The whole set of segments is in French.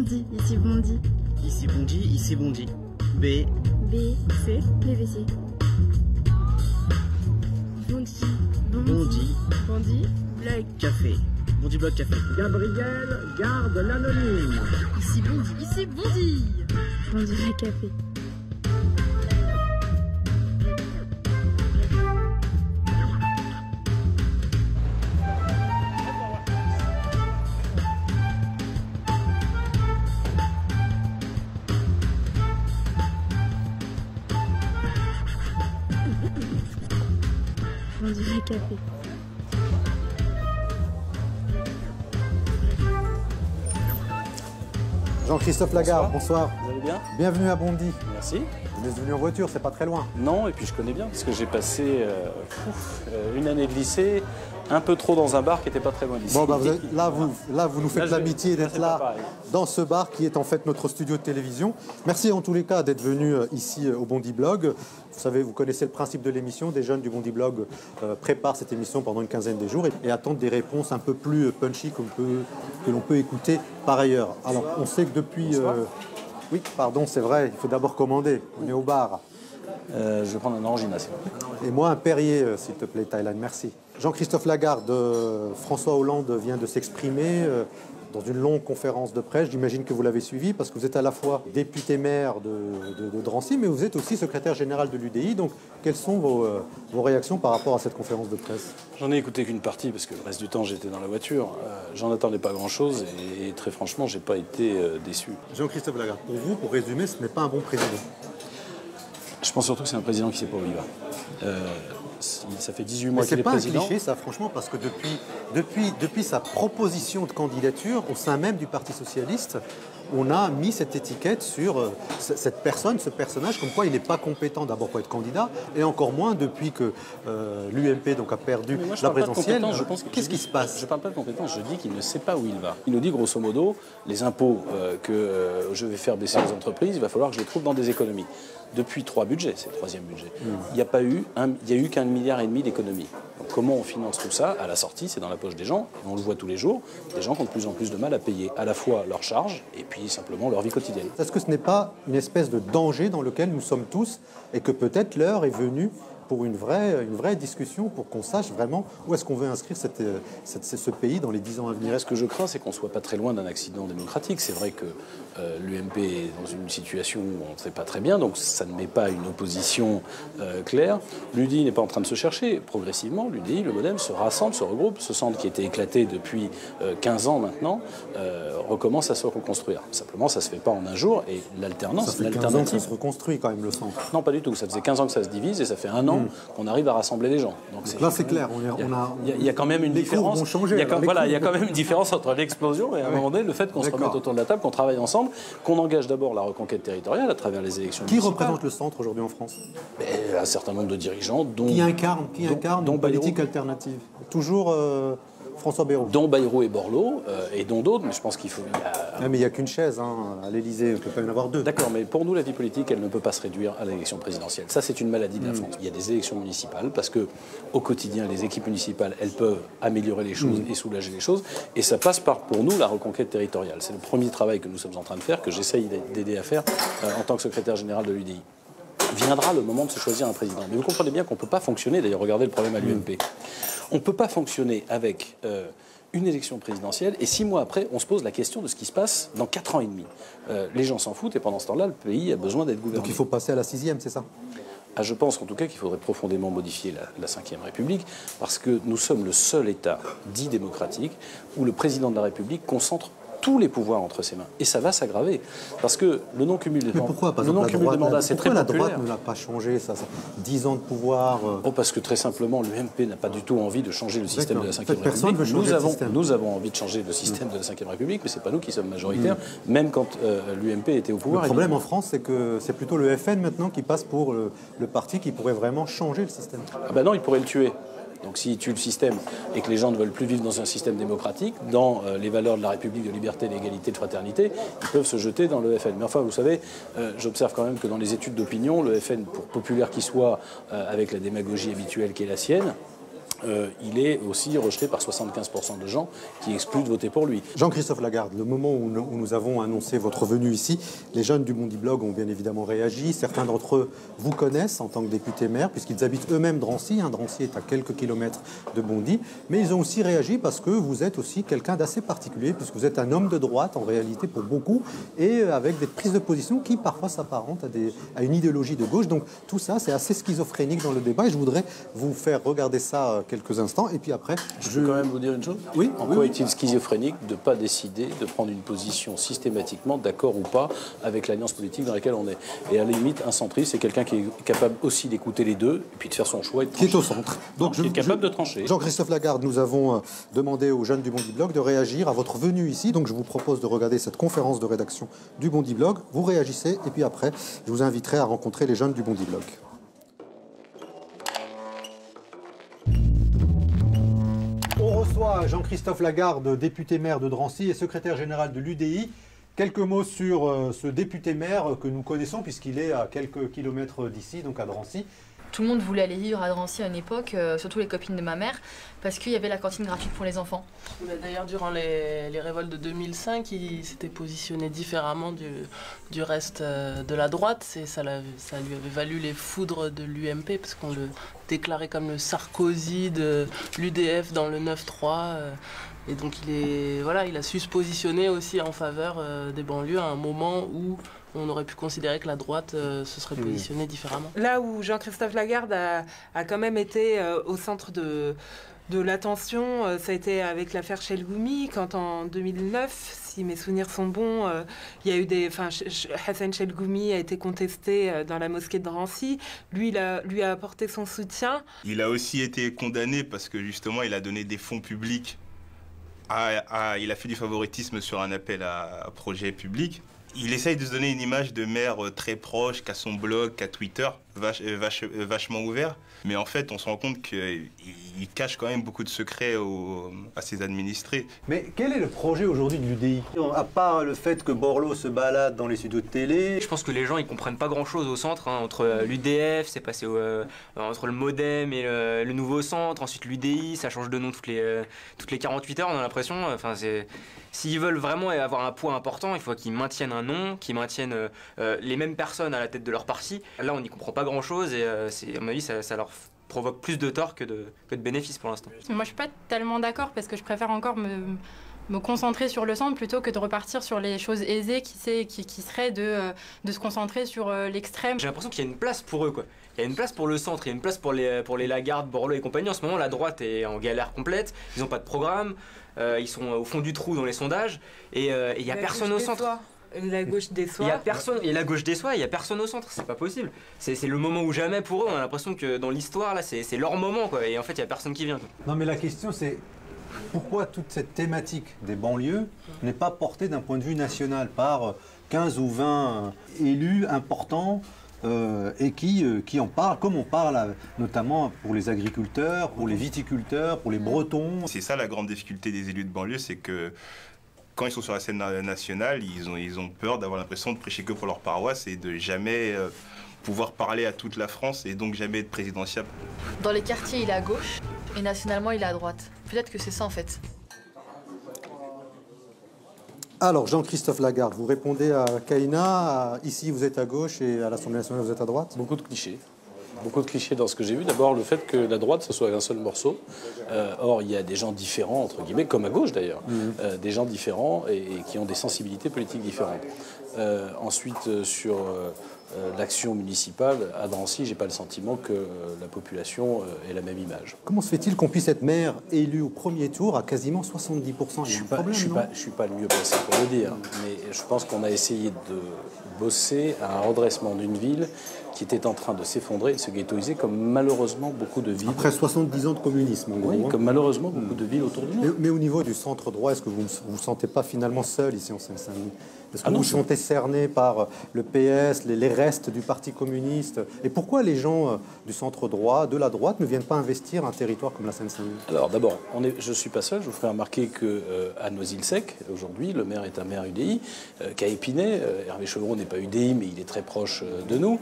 Bondy, ici Bondy. Ici Bondy, ici Bondy. B. B, C, PVC. Bondy. Bondy. Bondy, Blog. Café. Bondy Blog Café. Gabriel garde l'anonyme. Ici Bondy, ici Bondy. Bondy Café. Bondy Café. Jean-Christophe Lagarde, bonsoir. Vous allez bien? Bienvenue à Bondy. Merci. Vous êtes venu en voiture, c'est pas très loin. Non, et puis je connais bien, parce que j'ai passé une année de lycée, un peu trop dans un bar qui n'était pas très loin d'ici. Bon, bah, vous nous faites l'amitié d'être c'est pas là, pareil. dans ce bar qui est en fait notre studio de télévision. Merci en tous les cas d'être venu ici au Bondy Blog. Vous savez, vous connaissez le principe de l'émission. Des jeunes du Bondy Blog préparent cette émission pendant une quinzaine de jours et attendent des réponses un peu plus punchy que l'on peut écouter par ailleurs. Alors, on sait que depuis... oui, pardon, c'est vrai, il faut d'abord commander. On est au bar. Je vais prendre un orangina, s'il vous plaît. Et moi, un Perrier, s'il te plaît, Thaïlande. Merci. Jean-Christophe Lagarde, François Hollande vient de s'exprimer dans une longue conférence de presse. J'imagine que vous l'avez suivi parce que vous êtes à la fois député-maire de Drancy, mais vous êtes aussi secrétaire général de l'UDI. Donc, quelles sont vos réactions par rapport à cette conférence de presse? J'en ai écouté qu'une partie, parce que le reste du temps, j'étais dans la voiture. J'en attendais pas grand-chose, et très franchement, j'ai pas été déçu. Jean-Christophe Lagarde, pour vous, pour résumer, ce n'est pas un bon président. Je pense surtout que c'est un président qui sait pas où il va. Ça fait 18 mois qu'il est C'est pas président. un cliché, ça, franchement, parce que depuis sa proposition de candidature au sein même du Parti socialiste, on a mis cette étiquette sur cette personne, ce personnage, comme quoi il n'est pas compétent d'abord pour être candidat, et encore moins depuis que l'UMP a perdu Mais moi, je la parle pas de présidentielle. compétence, je pense Qu'est-ce qui se passe? Je ne parle pas de compétence, je dis qu'il ne sait pas où il va. Il nous dit grosso modo, les impôts que je vais faire baisser aux entreprises, il va falloir que je les trouve dans des économies. Depuis 3 budgets, c'est le 3e budget, il n'y a eu qu'1,5 milliard d'économies. Donc comment on finance tout ça? À la sortie, c'est dans la poche des gens, et on le voit tous les jours, des gens qui ont de plus en plus de mal à payer à la fois leurs charges et puis simplement leur vie quotidienne. Est-ce que ce n'est pas une espèce de danger dans lequel nous sommes tous et que peut-être l'heure est venue pour une vraie discussion, pour qu'on sache vraiment où est-ce qu'on veut inscrire ce pays dans les 10 ans à venir? Ce que je crains, c'est qu'on ne soit pas très loin d'un accident démocratique. C'est vrai que l'UMP est dans une situation où on ne sait pas très bien, donc ça ne met pas une opposition claire. L'UDI n'est pas en train de se chercher. Progressivement, l'UDI, le MoDem, se rassemble, se regroupe. Ce centre qui était éclaté depuis 15 ans maintenant recommence à se reconstruire. Simplement, ça ne se fait pas en un jour, et l'alternance, Ça fait 15 ans que ça se reconstruit quand même, le centre. Non, pas du tout. Ça faisait 15 ans que ça se divise, et ça fait 1 an qu'on arrive à rassembler les gens. Donc là, c'est clair. Il y a quand même une différence. Il y a quand même une différence entre l'explosion et à un moment donné le fait qu'on se remette autour de la table, qu'on travaille ensemble, qu'on engage d'abord la reconquête territoriale à travers les élections municipales. Qui représente le centre aujourd'hui en France? Un certain nombre de dirigeants, dont Qui incarne une politique Bayrou. alternative? Toujours François Bayrou. Dont Bayrou et Borloo, et dont d'autres, mais je pense qu'il faut... Mais il n'y a qu'une chaise à l'Élysée, il ne peut pas y en avoir 2. D'accord, mais pour nous, la vie politique, elle ne peut pas se réduire à l'élection présidentielle. Ça, c'est une maladie de la France. Il y a des élections municipales, parce que au quotidien, les équipes municipales, elles peuvent améliorer les choses et soulager les choses, et ça passe par, pour nous, la reconquête territoriale. C'est le premier travail que nous sommes en train de faire, que j'essaye d'aider à faire en tant que secrétaire général de l'UDI. Viendra le moment de se choisir un président. Mais vous comprenez bien qu'on ne peut pas fonctionner, d'ailleurs regardez le problème à l'UMP, on ne peut pas fonctionner avec une élection présidentielle et 6 mois après on se pose la question de ce qui se passe dans 4 ans et demi. Les gens s'en foutent et pendant ce temps-là le pays a besoin d'être gouverné. Donc il faut passer à la 6e, c'est ça? Je pense en tout cas qu'il faudrait profondément modifier la 5e République parce que nous sommes le seul État dit démocratique où le président de la République concentre tous les pouvoirs entre ses mains. Et ça va s'aggraver. Parce que le non-cumul des mandats, c'est très populaire. Pourquoi la droite ne l'a pas changé, ça 10 ans de pouvoir Parce que très simplement, l'UMP n'a pas du tout envie de changer le système de la 5e Personne République. veut changer le système. Nous avons envie de changer le système de la 5e République, mais ce n'est pas nous qui sommes majoritaires, même quand l'UMP était au pouvoir. Le problème en France, c'est que c'est plutôt le FN maintenant qui passe pour le parti qui pourrait vraiment changer le système. Ah ben non, il pourrait le tuer. Donc s'il tue le système et que les gens ne veulent plus vivre dans un système démocratique, dans les valeurs de la République, de liberté, d'égalité, de fraternité, ils peuvent se jeter dans le FN. Mais enfin, vous savez, j'observe quand même que dans les études d'opinion, le FN, pour populaire qu'il soit, avec la démagogie habituelle qui est la sienne, il est aussi rejeté par 75% de gens qui excluent de voter pour lui. Jean-Christophe Lagarde, le moment où nous avons annoncé votre venue ici, les jeunes du Bondi Blog ont bien évidemment réagi. Certains d'entre eux vous connaissent en tant que député maire, puisqu'ils habitent eux-mêmes Drancy. Drancy est à quelques kilomètres de Bondy. Mais ils ont aussi réagi parce que vous êtes aussi quelqu'un d'assez particulier, puisque vous êtes un homme de droite en réalité pour beaucoup, et avec des prises de position qui parfois s'apparentent à une idéologie de gauche. Donc tout ça, c'est assez schizophrénique dans le débat, et je voudrais vous faire regarder ça quelques instants, et puis après... Je peux quand même vous dire une chose? Oui. En quoi est-il schizophrénique de ne pas décider de prendre une position systématiquement, d'accord ou pas, avec l'alliance politique dans laquelle on est? Et à la limite, un centriste, c'est quelqu'un qui est capable aussi d'écouter les deux, et puis de faire son choix et de trancher. Qui est au centre. Donc qui est capable de trancher. Jean-Christophe Lagarde, nous avons demandé aux jeunes du Bondi Blog de réagir à votre venue ici, donc je vous propose de regarder cette conférence de rédaction du Bondi Blog. Vous réagissez, et puis après, je vous inviterai à rencontrer les jeunes du Bondi Blog. On reçoit Jean-Christophe Lagarde, député maire de Drancy et secrétaire général de l'UDI. Quelques mots sur ce député maire que nous connaissons puisqu'il est à quelques kilomètres d'ici, donc à Drancy. Tout le monde voulait aller vivre à Drancy à une époque, surtout les copines de ma mère, parce qu'il y avait la cantine gratuite pour les enfants. D'ailleurs, durant les révoltes de 2005, il s'était positionné différemment du reste de la droite. Et ça lui avait valu les foudres de l'UMP, parce qu'on le déclarait comme le Sarkozy de l'UDF dans le 9-3. Et donc il a su se positionner aussi en faveur des banlieues à un moment où on aurait pu considérer que la droite se serait positionnée différemment. Là où Jean-Christophe Lagarde a quand même été au centre de l'attention, ça a été avec l'affaire Chelgoumi, quand en 2009, si mes souvenirs sont bons, il y a eu Hassan Chelgoumi a été contesté dans la mosquée de Drancy. Lui a apporté son soutien. Il a aussi été condamné parce que justement, il a donné des fonds publics. Il a fait du favoritisme sur un appel à projet public. Il essaye de se donner une image de maire très proche, qu'à son blog, qu'à Twitter, vachement ouvert. Mais en fait, on se rend compte qu'il cache quand même beaucoup de secrets à ses administrés. Mais quel est le projet aujourd'hui de l'UDI? À part le fait que Borloo se balade dans les studios de télé... Je pense que les gens ils comprennent pas grand-chose au centre. Entre l'UDF, c'est passé entre le MoDem et le nouveau centre. Ensuite l'UDI, ça change de nom toutes les 48 heures, on a l'impression. S'ils veulent vraiment avoir un poids important, il faut qu'ils maintiennent un nom, qu'ils maintiennent les mêmes personnes à la tête de leur parti. Là, on n'y comprend pas grand-chose et à mon avis, ça leur provoque plus de tort que de bénéfices pour l'instant. Moi, je suis pas tellement d'accord parce que je préfère encore me concentrer sur le centre plutôt que de repartir sur les choses aisées qui seraient de se concentrer sur l'extrême. J'ai l'impression qu'il y a une place pour eux, quoi. Il y a une place pour le centre, il y a une place pour les Lagarde, Borloo et compagnie. En ce moment, la droite est en galère complète, ils n'ont pas de programme, ils sont au fond du trou dans les sondages et il n'y a personne au centre. La gauche déçoit. Il y a personne, et la gauche déçoit, il n'y a personne au centre, c'est pas possible. C'est le moment ou jamais pour eux, on a l'impression que dans l'histoire, là, c'est leur moment, quoi. Et en fait, il n'y a personne qui vient, quoi. Non, mais la question, c'est pourquoi toute cette thématique des banlieues n'est pas portée d'un point de vue national par 15 ou 20 élus importants et qui en parlent, comme on parle notamment pour les agriculteurs, pour les viticulteurs, pour les Bretons. C'est ça la grande difficulté des élus de banlieue, c'est que quand ils sont sur la scène nationale, ils ont peur d'avoir l'impression de prêcher que pour leur paroisse et de jamais pouvoir parler à toute la France et donc jamais être présidentiable. Dans les quartiers, il est à gauche et nationalement, il est à droite. Peut-être que c'est ça en fait. Alors, Jean-Christophe Lagarde, vous répondez à Kaina, ici vous êtes à gauche et à l'Assemblée nationale vous êtes à droite? Beaucoup de clichés. Beaucoup de clichés dans ce que j'ai vu. D'abord, le fait que la droite, ce soit un seul morceau. Or, il y a des gens différents, entre guillemets, comme à gauche d'ailleurs, des gens différents et qui ont des sensibilités politiques différentes. Ensuite, sur l'action municipale, à Drancy, j'ai pas le sentiment que la population ait la même image. Comment se fait-il qu'on puisse être maire élu au premier tour à quasiment 70%? Je suis pas le mieux placé pour le dire, mais je pense qu'on a essayé de bosser à un redressement d'une ville qui était en train de s'effondrer et de se ghettoiser, comme malheureusement beaucoup de villes. Après 70 ans de communisme, en gros. Oui, comme malheureusement beaucoup de villes autour de nous. Mais au niveau du centre droit, est-ce que vous ne vous sentez pas finalement seul ici en Seine-Saint-Denis? Est-ce que vous sentez cerné par le PS, les restes du Parti communiste? Et pourquoi les gens du centre droit, de la droite, ne viennent pas investir un territoire comme la Seine-Saint-Denis? Alors d'abord, je ne suis pas seul. Je vous ferai remarquer qu'à Noisy-le-Sec, aujourd'hui, le maire est un maire UDI. Qu'à Épinay, Hervé Chevreau n'est pas UDI, mais il est très proche de nous.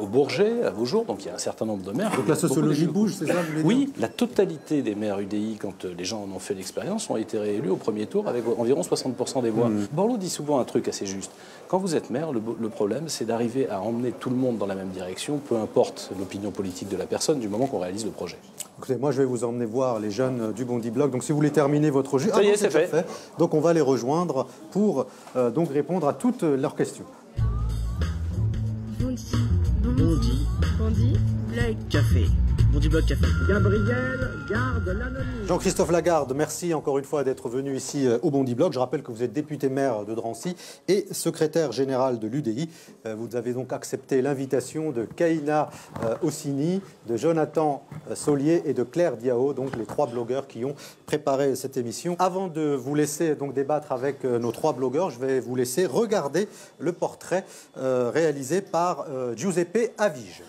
Au Bourget, à Beaujour, donc il y a un certain nombre de maires. Donc la sociologie bouge, c'est ça? Oui, la totalité des maires UDI, quand les gens en ont fait l'expérience, ont été réélus au premier tour avec environ 60% des voix. Borloo dit souvent un truc assez juste. Quand vous êtes maire, le problème, c'est d'arriver à emmener tout le monde dans la même direction, peu importe l'opinion politique de la personne, du moment qu'on réalise le projet. Écoutez, moi, je vais vous emmener voir les jeunes du Bondy Blog. Donc, si vous voulez terminer votre jeu... Ça y est, c'est fait. Donc, on va les rejoindre pour donc répondre à toutes leurs questions. Bondy. Blog. Café. Bondy Blog Café. Gabriel Garde l'anonyme. Jean-Christophe Lagarde, merci encore une fois d'être venu ici au Bondy Blog. Je rappelle que vous êtes député maire de Drancy et secrétaire général de l'UDI. Vous avez donc accepté l'invitation de Kaina Ossini, de Jonathan Solier et de Claire Diao, donc les 3 blogueurs qui ont préparé cette émission. Avant de vous laisser donc débattre avec nos 3 blogueurs, je vais vous laisser regarder le portrait réalisé par Giuseppe Avige.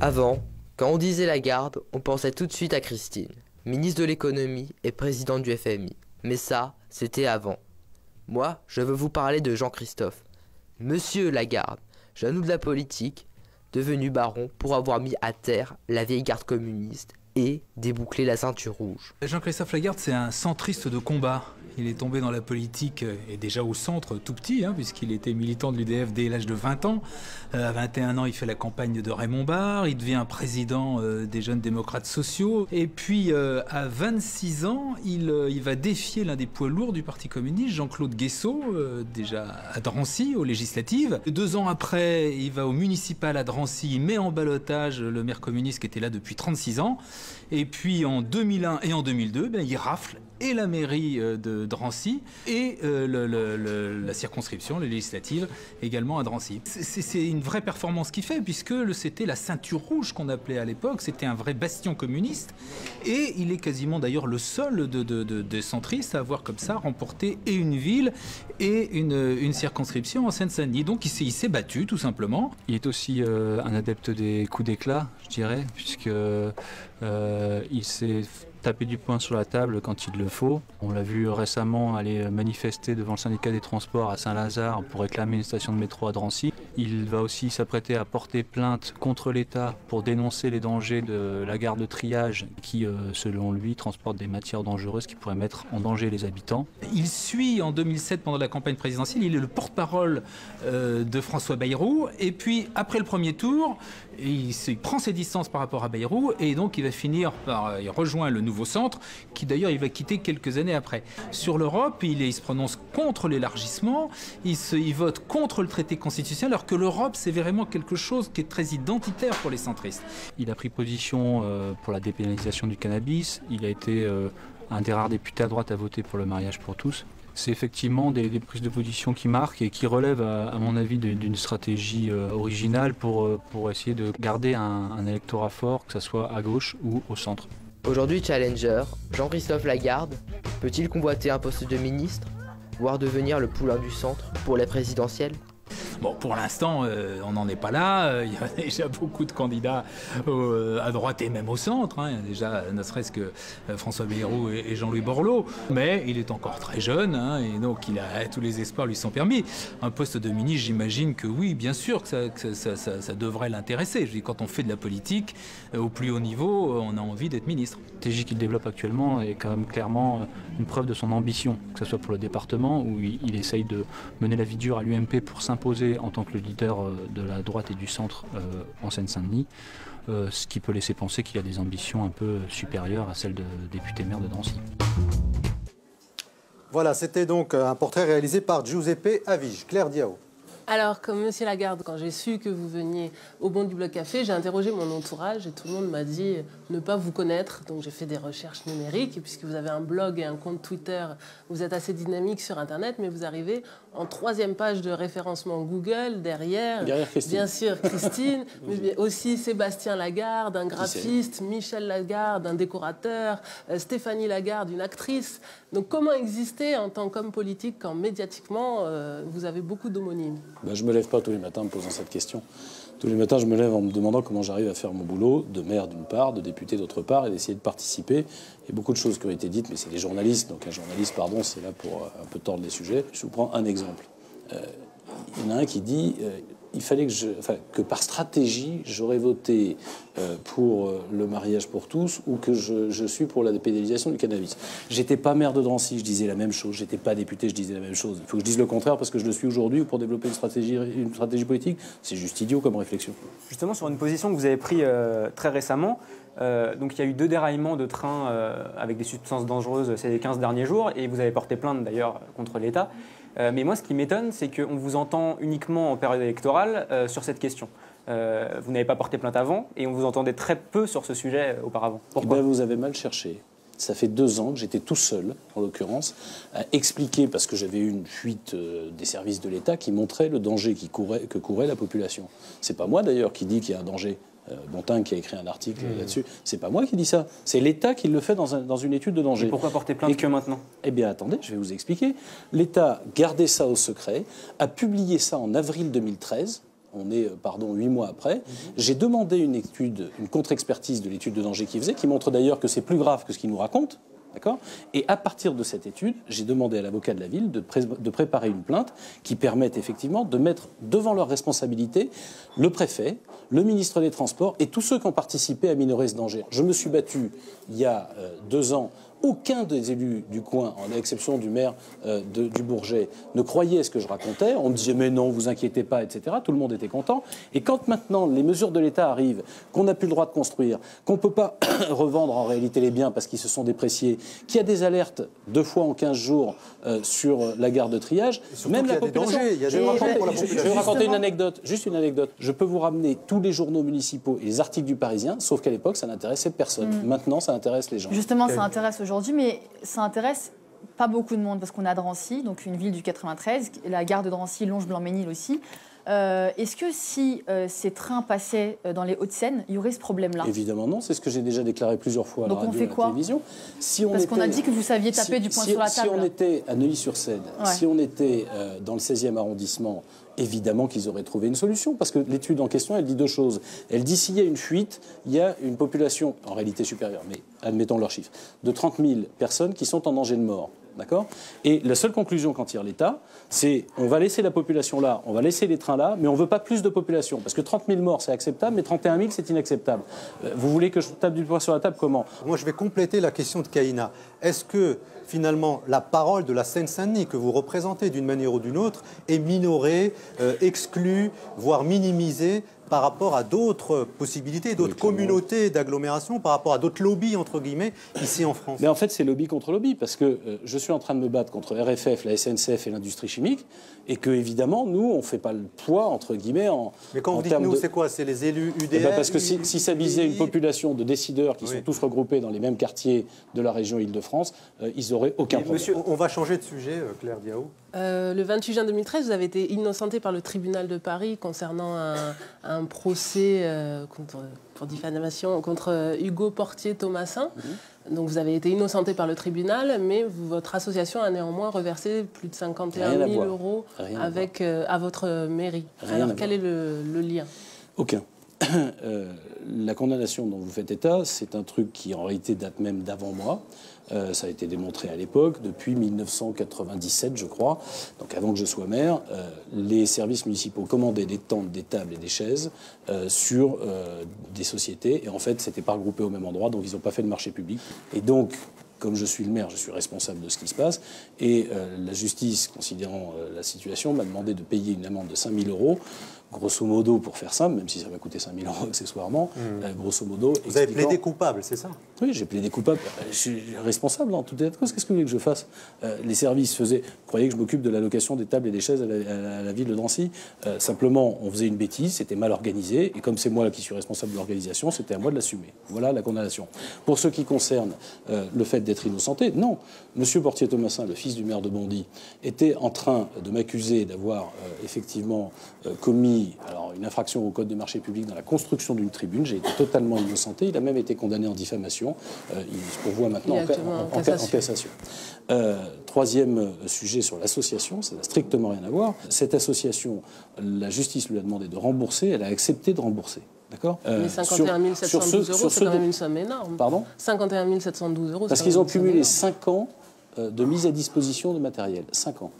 Avant, quand on disait Lagarde, on pensait tout de suite à Christine, ministre de l'économie et présidente du FMI. Mais ça, c'était avant. Moi, je veux vous parler de Jean-Christophe. Monsieur Lagarde, jeune de la politique, devenu baron pour avoir mis à terre la vieille garde communiste et déboucler la ceinture rouge. Jean-Christophe Lagarde, c'est un centriste de combat. Il est tombé dans la politique et déjà au centre tout petit, puisqu'il était militant de l'UDF dès l'âge de 20 ans. À 21 ans, il fait la campagne de Raymond Barre, il devient président des jeunes démocrates sociaux. Et puis, à 26 ans, il va défier l'un des poids lourds du Parti communiste, Jean-Claude Guessot, déjà à Drancy, aux législatives. 2 ans après, il va au municipal à Drancy, il met en ballottage le maire communiste qui était là depuis 36 ans. Et puis, en 2001 et en 2002, il rafle et la mairie de Drancy et la circonscription, les législatives, également à Drancy. C'est une vraie performance qu'il fait, puisque c'était la ceinture rouge qu'on appelait à l'époque, c'était un vrai bastion communiste, et il est quasiment d'ailleurs le seul des centristes à avoir comme ça remporté et une ville et une circonscription en Seine-Saint-Denis. Donc il s'est battu, tout simplement. Il est aussi un adepte des coups d'éclat, je dirais, puisque il s'est taper du poing sur la table quand il le faut. On l'a vu récemment aller manifester devant le syndicat des transports à Saint-Lazare pour réclamer une station de métro à Drancy. Il va aussi s'apprêter à porter plainte contre l'État pour dénoncer les dangers de la gare de triage qui, selon lui, transporte des matières dangereuses qui pourraient mettre en danger les habitants. Il suit en 2007, pendant la campagne présidentielle, il est le porte-parole de François Bayrou. Et puis, après le premier tour, il prend ses distances par rapport à Bayrou et donc il va finir par... Il rejoint le Nouveau Centre, qui d'ailleurs il va quitter quelques années après. Sur l'Europe, il se prononce contre l'élargissement, il vote contre le traité constitutionnel, alors que l'Europe, c'est vraiment quelque chose qui est très identitaire pour les centristes. Il a pris position pour la dépénalisation du cannabis, il a été un des rares députés à droite à voter pour le mariage pour tous. C'est effectivement des prises de position qui marquent et qui relèvent, à mon avis, d'une stratégie originale pour essayer de garder un électorat fort, que ce soit à gauche ou au centre. Aujourd'hui challenger, Jean-Christophe Lagarde peut-il convoiter un poste de ministre, voire devenir le poulain du centre pour les présidentielles ? Bon, pour l'instant, on n'en est pas là. Il y a déjà beaucoup de candidats à droite et même au centre. Il y a déjà, ne serait-ce que François Bayrou et Jean-Louis Borloo. Mais il est encore très jeune, et donc tous les espoirs lui sont permis. Un poste de ministre, j'imagine que oui, bien sûr que ça devrait l'intéresser. Je dis, quand on fait de la politique, au plus haut niveau, on a envie d'être ministre. La stratégie qu'il développe actuellement est quand même clairement une preuve de son ambition, que ce soit pour le département, où il essaye de mener la vie dure à l'UMP pour s'imposer en tant que le leader de la droite et du centre en Seine-Saint-Denis, ce qui peut laisser penser qu'il a des ambitions un peu supérieures à celles de député maire de Drancy. Voilà, c'était donc un portrait réalisé par Giuseppe Avige. Claire Diao. Alors, comme Monsieur Lagarde, quand j'ai su que vous veniez au Bondy Blog Café, j'ai interrogé mon entourage et tout le monde m'a dit ne pas vous connaître. Donc j'ai fait des recherches numériques, et puisque vous avez un blog et un compte Twitter, vous êtes assez dynamique sur Internet, mais vous arrivez en 3e page de référencement Google, derrière Christine. Bien sûr, Christine, mais aussi Sébastien Lagarde, un graphiste, Michel Lagarde, un décorateur, Stéphanie Lagarde, une actrice. Donc comment exister en tant qu'homme politique quand médiatiquement vous avez beaucoup d'homonymes? Je ne me lève pas tous les matins en me posant cette question. Tous les matins, je me lève en me demandant comment j'arrive à faire mon boulot, de maire d'une part, de député d'autre part, et d'essayer de participer. Il y a beaucoup de choses qui ont été dites, mais c'est des journalistes, donc un journaliste, pardon, c'est là pour un peu tordre les sujets. Je vous prends un exemple. Il y en a un qui dit il fallait que par stratégie, j'aurais voté pour le mariage pour tous ou que je suis pour la dépénalisation du cannabis. J'étais pas maire de Drancy, je disais la même chose. J'étais pas député, je disais la même chose. Il faut que je dise le contraire parce que je le suis aujourd'hui ou pour développer une stratégie politique. C'est juste idiot comme réflexion. Justement, sur une position que vous avez prise très récemment, donc il y a eu 2 déraillements de trains avec des substances dangereuses ces 15 derniers jours et vous avez porté plainte d'ailleurs contre l'État. Mais moi, ce qui m'étonne, c'est qu'on vous entend uniquement en période électorale sur cette question. Vous n'avez pas porté plainte avant et on vous entendait très peu sur ce sujet auparavant. Pourquoi ? Vous avez mal cherché. Ça fait 2 ans que j'étais tout seul, en l'occurrence, à expliquer, parce que j'avais eu une fuite des services de l'État qui montrait le danger que courait la population. C'est pas moi d'ailleurs qui dis qu'il y a un danger. Bontin qui a écrit un article là-dessus, c'est pas moi qui dis ça, c'est l'État qui le fait dans une étude de danger. Et pourquoi porter plainte que maintenant ? Eh bien attendez, je vais vous expliquer. L'État gardait ça au secret, a publié ça en avril 2013, on est 8 mois après. J'ai demandé une contre-expertise de l'étude de danger qu'il faisait, qui montre d'ailleurs que c'est plus grave que ce qu'il nous raconte. D'accord ? Et à partir de cette étude, j'ai demandé à l'avocat de la ville de préparer une plainte qui permette effectivement de mettre devant leur responsabilité le préfet, le ministre des Transports et tous ceux qui ont participé à minorer ce danger. Je me suis battu il y a 2 ans. Aucun des élus du coin, à l'exception du maire du Bourget, ne croyait ce que je racontais. On me disait mais non, vous inquiétez pas, etc. Tout le monde était content. Et quand maintenant les mesures de l'État arrivent, qu'on n'a plus le droit de construire, qu'on ne peut pas revendre en réalité les biens parce qu'ils se sont dépréciés, qu'il y a des alertes 2 fois en 15 jours sur la gare de triage, même la population. Je vais vous raconter une anecdote, juste une anecdote. Je peux vous ramener tous les journaux municipaux et les articles du Parisien, sauf qu'à l'époque ça n'intéressait personne. Maintenant ça intéresse les gens. Justement, ça intéresse aujourd'hui, mais ça intéresse pas beaucoup de monde parce qu'on a Drancy, donc une ville du 93, la gare de Drancy longe Blanc-Ménil aussi. Est-ce que si ces trains passaient dans les Hauts-de-Seine, il y aurait ce problème-là? Évidemment non, c'est ce que j'ai déjà déclaré plusieurs fois à la radio et à la télévision. Parce qu'on a dit que vous saviez taper du poing sur la table. Si on était à Neuilly-sur-Seine, si on était dans le 16e arrondissement, évidemment qu'ils auraient trouvé une solution, parce que l'étude en question, elle dit 2 choses. Elle dit s'il y a une fuite, il y a une population, en réalité supérieure, mais admettons leur chiffre, de 30 000 personnes qui sont en danger de mort. D'accord ? Et la seule conclusion qu'en tire l'État, c'est on va laisser la population là, on va laisser les trains là, mais on ne veut pas plus de population. Parce que 30 000 morts, c'est acceptable, mais 31 000, c'est inacceptable. Vous voulez que je tape du poing sur la table, comment ? Moi, je vais compléter la question de Kaïna. Est-ce que, finalement, la parole de la Seine-Saint-Denis que vous représentez d'une manière ou d'une autre est minorée, exclue, voire minimisée par rapport à d'autres possibilités, d'autres communautés d'agglomération, par rapport à d'autres lobbies, entre guillemets, ici en France? Mais en fait, c'est lobby contre lobby, parce que je suis en train de me battre contre RFF, la SNCF et l'industrie chimique, et que, évidemment, nous, on ne fait pas le poids, entre guillemets, en Mais quand vous dites nous, c'est quoi? C'est les élus UDF? Eh ben parce que si ça visait une population de décideurs qui sont tous regroupés dans les mêmes quartiers de la région Île-de-France, ils n'auraient aucun problème. Monsieur, on va changer de sujet, Claire Diao. Le 28 juin 2013, vous avez été innocenté par le tribunal de Paris concernant un procès pour diffamation contre Hugo Portier-Thomassin. Donc vous avez été innocenté par le tribunal, mais votre association a néanmoins reversé plus de 51 000 euros à votre mairie. Alors quel est le lien? Aucun. La condamnation dont vous faites état, c'est un truc qui en réalité date même d'avant moi. Ça a été démontré à l'époque, depuis 1997 je crois, donc avant que je sois maire, les services municipaux commandaient des tentes, des tables et des chaises sur des sociétés, et en fait c'était pas regroupé au même endroit, donc ils n'ont pas fait de marché public. Et donc, comme je suis le maire, je suis responsable de ce qui se passe, et la justice, considérant la situation, m'a demandé de payer une amende de 5 000 euros grosso modo, pour faire simple, même si ça va coûter 5 000 € accessoirement, grosso modo... Vous avez plaidé coupable, c'est ça? Oui, j'ai plaidé coupable. Je suis responsable en toute cause. Qu'est-ce que vous voulez que je fasse? Les services faisaient... Vous croyez que je m'occupe de la location des tables et des chaises à la ville de Drancy? Simplement, on faisait une bêtise, c'était mal organisé, et comme c'est moi qui suis responsable de l'organisation, c'était à moi de l'assumer. Voilà la condamnation. Pour ce qui concerne le fait d'être innocenté, non. Monsieur Portier-Thomassin, le fils du maire de Bondy, était en train de m'accuser d'avoir effectivement commis une infraction au code des marchés publics dans la construction d'une tribune. J'ai été totalement innocenté. Il a même été condamné en diffamation. Il se pourvoit maintenant en cassation. Troisième sujet sur l'association, ça n'a strictement rien à voir. Cette association, la justice lui a demandé de rembourser, elle a accepté de rembourser. D'accord. Mais 51 712 €, c'est quand même une somme énorme. Pardon? 51 712 €. Parce qu'ils ont cumulé 5 ans de mise à disposition de matériel. 5 ans.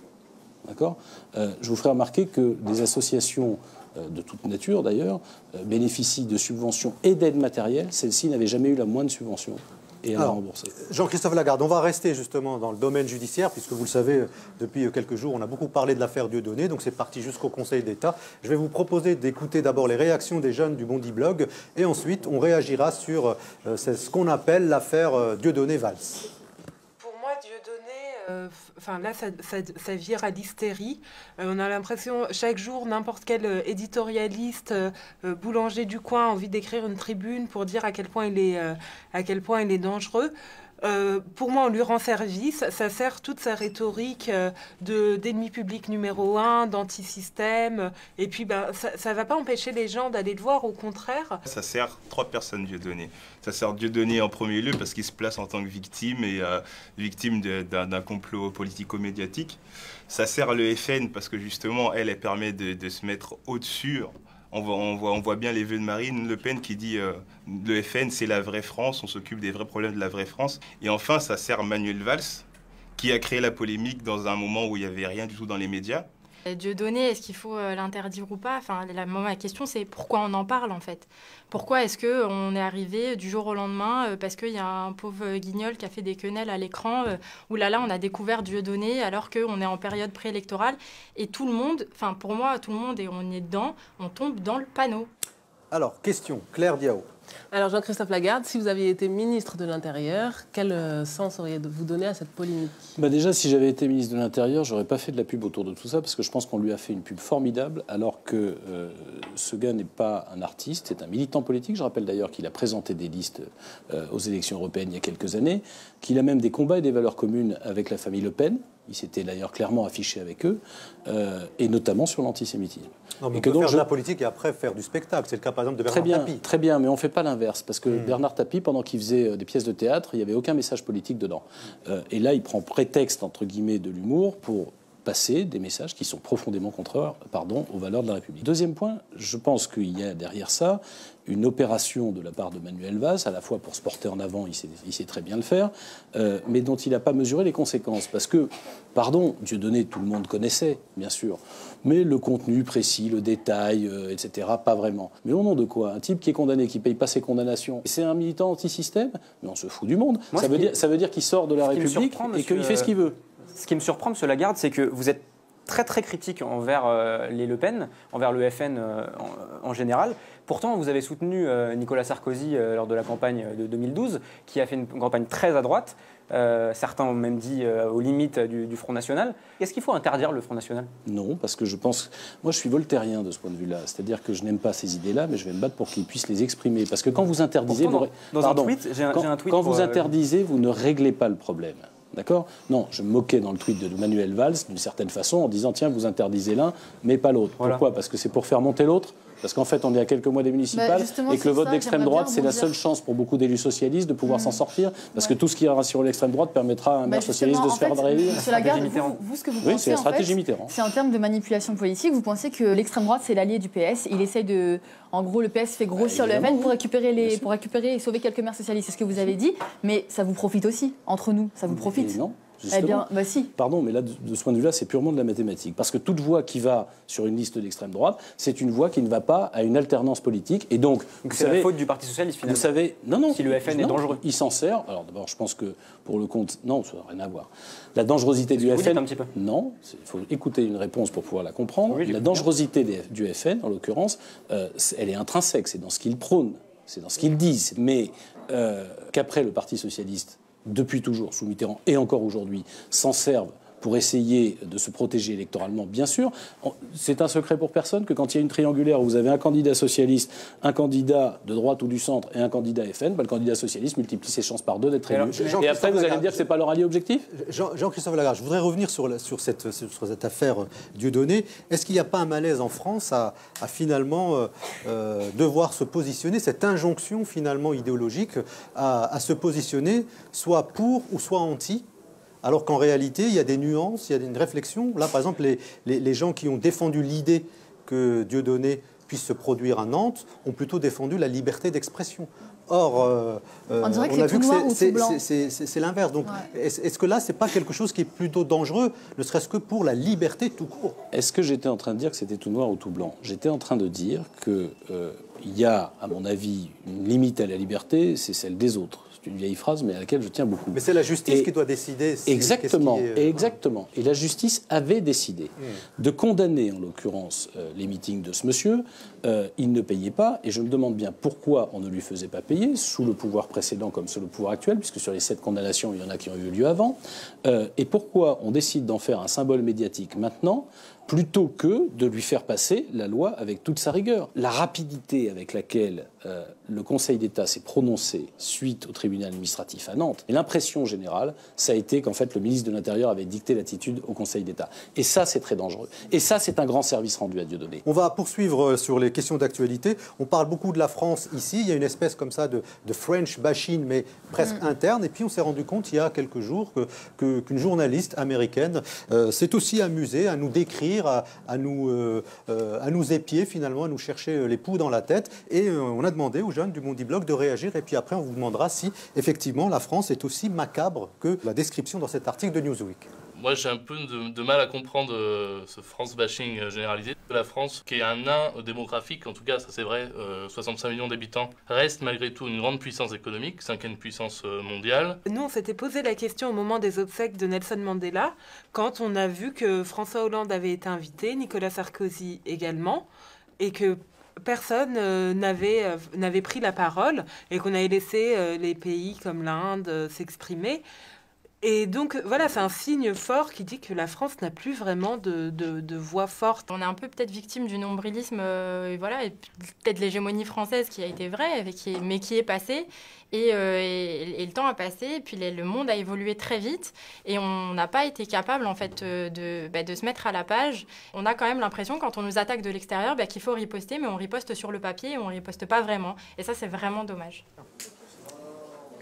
D'accord. Je vous ferai remarquer que des associations de toute nature, d'ailleurs, bénéficient de subventions et d'aides matérielles. Celle-ci n'avait jamais eu la moindre subvention. Et elle a remboursé. Jean-Christophe Lagarde, on va rester justement dans le domaine judiciaire, puisque vous le savez, depuis quelques jours, on a beaucoup parlé de l'affaire Dieudonné, donc c'est parti jusqu'au Conseil d'État. Je vais vous proposer d'écouter d'abord les réactions des jeunes du Bondy Blog, et ensuite on réagira sur ce qu'on appelle l'affaire Dieudonné-Valls. Pour moi, Dieudonné, là, ça vire à l'hystérie. On a l'impression, chaque jour, n'importe quel éditorialiste, boulanger du coin a envie d'écrire une tribune pour dire à quel point il est dangereux. Pour moi, on lui rend service. Ça sert toute sa rhétorique d'ennemi public numéro 1, d'antisystème. Et puis, ça ne va pas empêcher les gens d'aller le voir, au contraire. Ça sert 3 personnes, Dieudonné. Ça sert Dieudonné en premier lieu parce qu'il se place en tant que victime et victime d'un complot politico-médiatique. Ça sert le FN parce que justement, elle permet de se mettre au-dessus. On voit bien les vœux de Marine Le Pen qui dit le FN c'est la vraie France, on s'occupe des vrais problèmes de la vraie France. Et enfin, ça sert Manuel Valls qui a créé la polémique dans un moment où il n'y avait rien du tout dans les médias. Dieudonné, est-ce qu'il faut l'interdire ou pas? Enfin, la question, c'est pourquoi on en parle, en fait. Pourquoi est-ce qu'on est arrivé du jour au lendemain parce qu'il y a un pauvre guignol qui a fait des quenelles à l'écran où là, on a découvert Dieudonné alors qu'on est en période préélectorale et tout le monde, enfin pour moi, tout le monde, et on est dedans, on tombe dans le panneau. Alors, question, Claire Diao. Alors Jean-Christophe Lagarde, si vous aviez été ministre de l'Intérieur, quel sens auriez-vous donné à cette polémique? Déjà, si j'avais été ministre de l'Intérieur, j'aurais pas fait de la pub autour de tout ça, parce que je pense qu'on lui a fait une pub formidable, alors que ce gars n'est pas un artiste, c'est un militant politique. Je rappelle d'ailleurs qu'il a présenté des listes aux élections européennes il y a quelques années, qu'il a même des combats et des valeurs communes avec la famille Le Pen. Il s'était d'ailleurs clairement affiché avec eux, et notamment sur l'antisémitisme. Non, mais on peut faire de la politique et après faire du spectacle. C'est le cas par exemple de Bernard Tapie. Très bien, mais on ne fait pas l'inverse. Parce que Bernard Tapie, pendant qu'il faisait des pièces de théâtre, il n'y avait aucun message politique dedans. Et là, il prend prétexte, entre guillemets, de l'humour pour passer des messages qui sont profondément contraires aux valeurs de la République. Deuxième point, je pense qu'il y a derrière ça une opération de la part de Manuel Valls, à la fois pour se porter en avant, il sait très bien le faire, mais dont il n'a pas mesuré les conséquences. Parce que, Dieudonné, tout le monde connaissait, bien sûr, mais le contenu précis, le détail, etc., pas vraiment. Mais au nom de quoi? Un type qui est condamné, qui ne paye pas ses condamnations, c'est un militant anti-système? Mais on se fout du monde. Ça veut dire qu'il sort de la République et qu'il fait ce qu'il veut. Ce qui me surprend, M. Lagarde, c'est que vous êtes très très critique envers les Le Pen, envers le FN en général. Pourtant, vous avez soutenu Nicolas Sarkozy lors de la campagne de 2012, qui a fait une campagne très à droite. Certains ont même dit aux limites du Front National. Est-ce qu'il faut interdire le Front National? Non, parce que je pense... Moi, je suis voltairien de ce point de vue-là. C'est-à-dire que je n'aime pas ces idées-là, mais je vais me battre pour qu'ils puissent les exprimer. Parce que quand vous interdisez... Quand vous interdisez, vous ne réglez pas le problème. D'accord? Non, je me moquais dans le tweet de Manuel Valls, d'une certaine façon, en disant, tiens, vous interdisez l'un, mais pas l'autre. Voilà. Pourquoi? Parce que c'est pour faire monter l'autre? Parce qu'en fait, on est à quelques mois des municipales et que le vote d'extrême droite, c'est la seule chance pour beaucoup d'élus socialistes de pouvoir s'en sortir. Parce que tout ce qui ira sur l'extrême droite permettra à un maire socialiste de se faire réélire. Monsieur Lagarde, vous, ce que vous pensez, oui, c'est la stratégie Mitterrand. C'est en termes de manipulation politique. Vous pensez que l'extrême droite, c'est l'allié du PS. Il essaye de... En gros, le PS fait grossir le FN pour récupérer et sauver quelques maires socialistes. C'est ce que vous avez dit. Mais ça vous profite aussi, entre nous. Ça vous profite. Non. justement. Eh bien, bah si. Pardon, mais là, de ce point de vue-là, c'est purement de la mathématique. Parce que toute voix qui va sur une liste d'extrême droite, c'est une voix qui ne va pas à une alternance politique. Et donc c'est la faute du Parti socialiste, finalement. Vous savez, non. Si le FN est dangereux. Il s'en sert. Alors d'abord, je pense que pour le compte, non, ça n'a rien à voir. La dangerosité du FN, un petit peu. non, il faut écouter une réponse pour pouvoir la comprendre. Oui, la dangerosité du FN, en l'occurrence, elle est intrinsèque, c'est dans ce qu'il prône, c'est dans ce qu'il dit. Mais qu'après le Parti socialiste, depuis toujours, sous Mitterrand et encore aujourd'hui, s'en servent pour essayer de se protéger électoralement, bien sûr. C'est un secret pour personne que quand il y a une triangulaire où vous avez un candidat socialiste, un candidat de droite ou du centre et un candidat FN, le candidat socialiste multiplie ses chances par 2 d'être élu. Et après, vous allez me dire que ce n'est pas leur allié objectif ? Jean-Christophe Lagarde, je voudrais revenir sur cette affaire Dieudonné. Est-ce qu'il n'y a pas un malaise en France à finalement devoir se positionner, cette injonction finalement idéologique à se positionner soit pour ou soit anti ? Alors qu'en réalité, il y a des nuances, il y a une réflexion. Là, par exemple, les gens qui ont défendu l'idée que Dieudonné puisse se produire à Nantes ont plutôt défendu la liberté d'expression. Or, on a vu que c'est l'inverse. Donc, est-ce que là, ce n'est pas quelque chose qui est plutôt dangereux, ne serait-ce que pour la liberté tout court ? Est-ce que j'étais en train de dire que c'était tout noir ou tout blanc ? J'étais en train de dire qu'il y a, à mon avis, une limite à la liberté, c'est celle des autres. C'est une vieille phrase, mais à laquelle je tiens beaucoup. Mais c'est la justice qui doit décider. Exactement. Et la justice avait décidé de condamner, en l'occurrence, les meetings de ce monsieur. Il ne payait pas, et je me demande bien pourquoi on ne lui faisait pas payer, sous le pouvoir précédent comme sous le pouvoir actuel, puisque sur les 7 condamnations, il y en a qui ont eu lieu avant. Et pourquoi on décide d'en faire un symbole médiatique maintenant, plutôt que de lui faire passer la loi avec toute sa rigueur. La rapidité avec laquelle le Conseil d'État s'est prononcé suite au tribunal administratif à Nantes, et l'impression générale, ça a été qu'en fait le ministre de l'Intérieur avait dicté l'attitude au Conseil d'État. Et ça, c'est très dangereux. Et ça, c'est un grand service rendu à Dieudonné. On va poursuivre sur les questions d'actualité. On parle beaucoup de la France ici. Il y a une espèce comme ça de French bashing, mais presque interne. Et puis on s'est rendu compte il y a quelques jours qu'une journaliste américaine s'est aussi amusée à nous décrire, à nous épier finalement, à nous chercher les poux dans la tête. Et on a demandé aux jeunes du Bondi Blog de réagir. Et puis après, on vous demandera si effectivement la France est aussi macabre que la description dans cet article de Newsweek. Moi, j'ai un peu de mal à comprendre ce France bashing généralisé. La France, qui est un nain démographique, en tout cas, ça c'est vrai, 65 millions d'habitants, reste malgré tout une grande puissance économique, 5e puissance mondiale. Nous, on s'était posé la question au moment des obsèques de Nelson Mandela, quand on a vu que François Hollande avait été invité, Nicolas Sarkozy également, et que personne n'avait pris la parole, et qu'on avait laissé les pays comme l'Inde s'exprimer. Et donc, voilà, c'est un signe fort qui dit que la France n'a plus vraiment de voix forte. On est un peu peut-être victime du nombrilisme, voilà, et peut-être l'hégémonie française qui a été vraie, mais qui est passée. Et le temps a passé, et puis le monde a évolué très vite, et on n'a pas été capable, en fait, de se mettre à la page. On a quand même l'impression, quand on nous attaque de l'extérieur, qu'il faut riposter, mais on riposte sur le papier, et on riposte pas vraiment. Et ça, c'est vraiment dommage.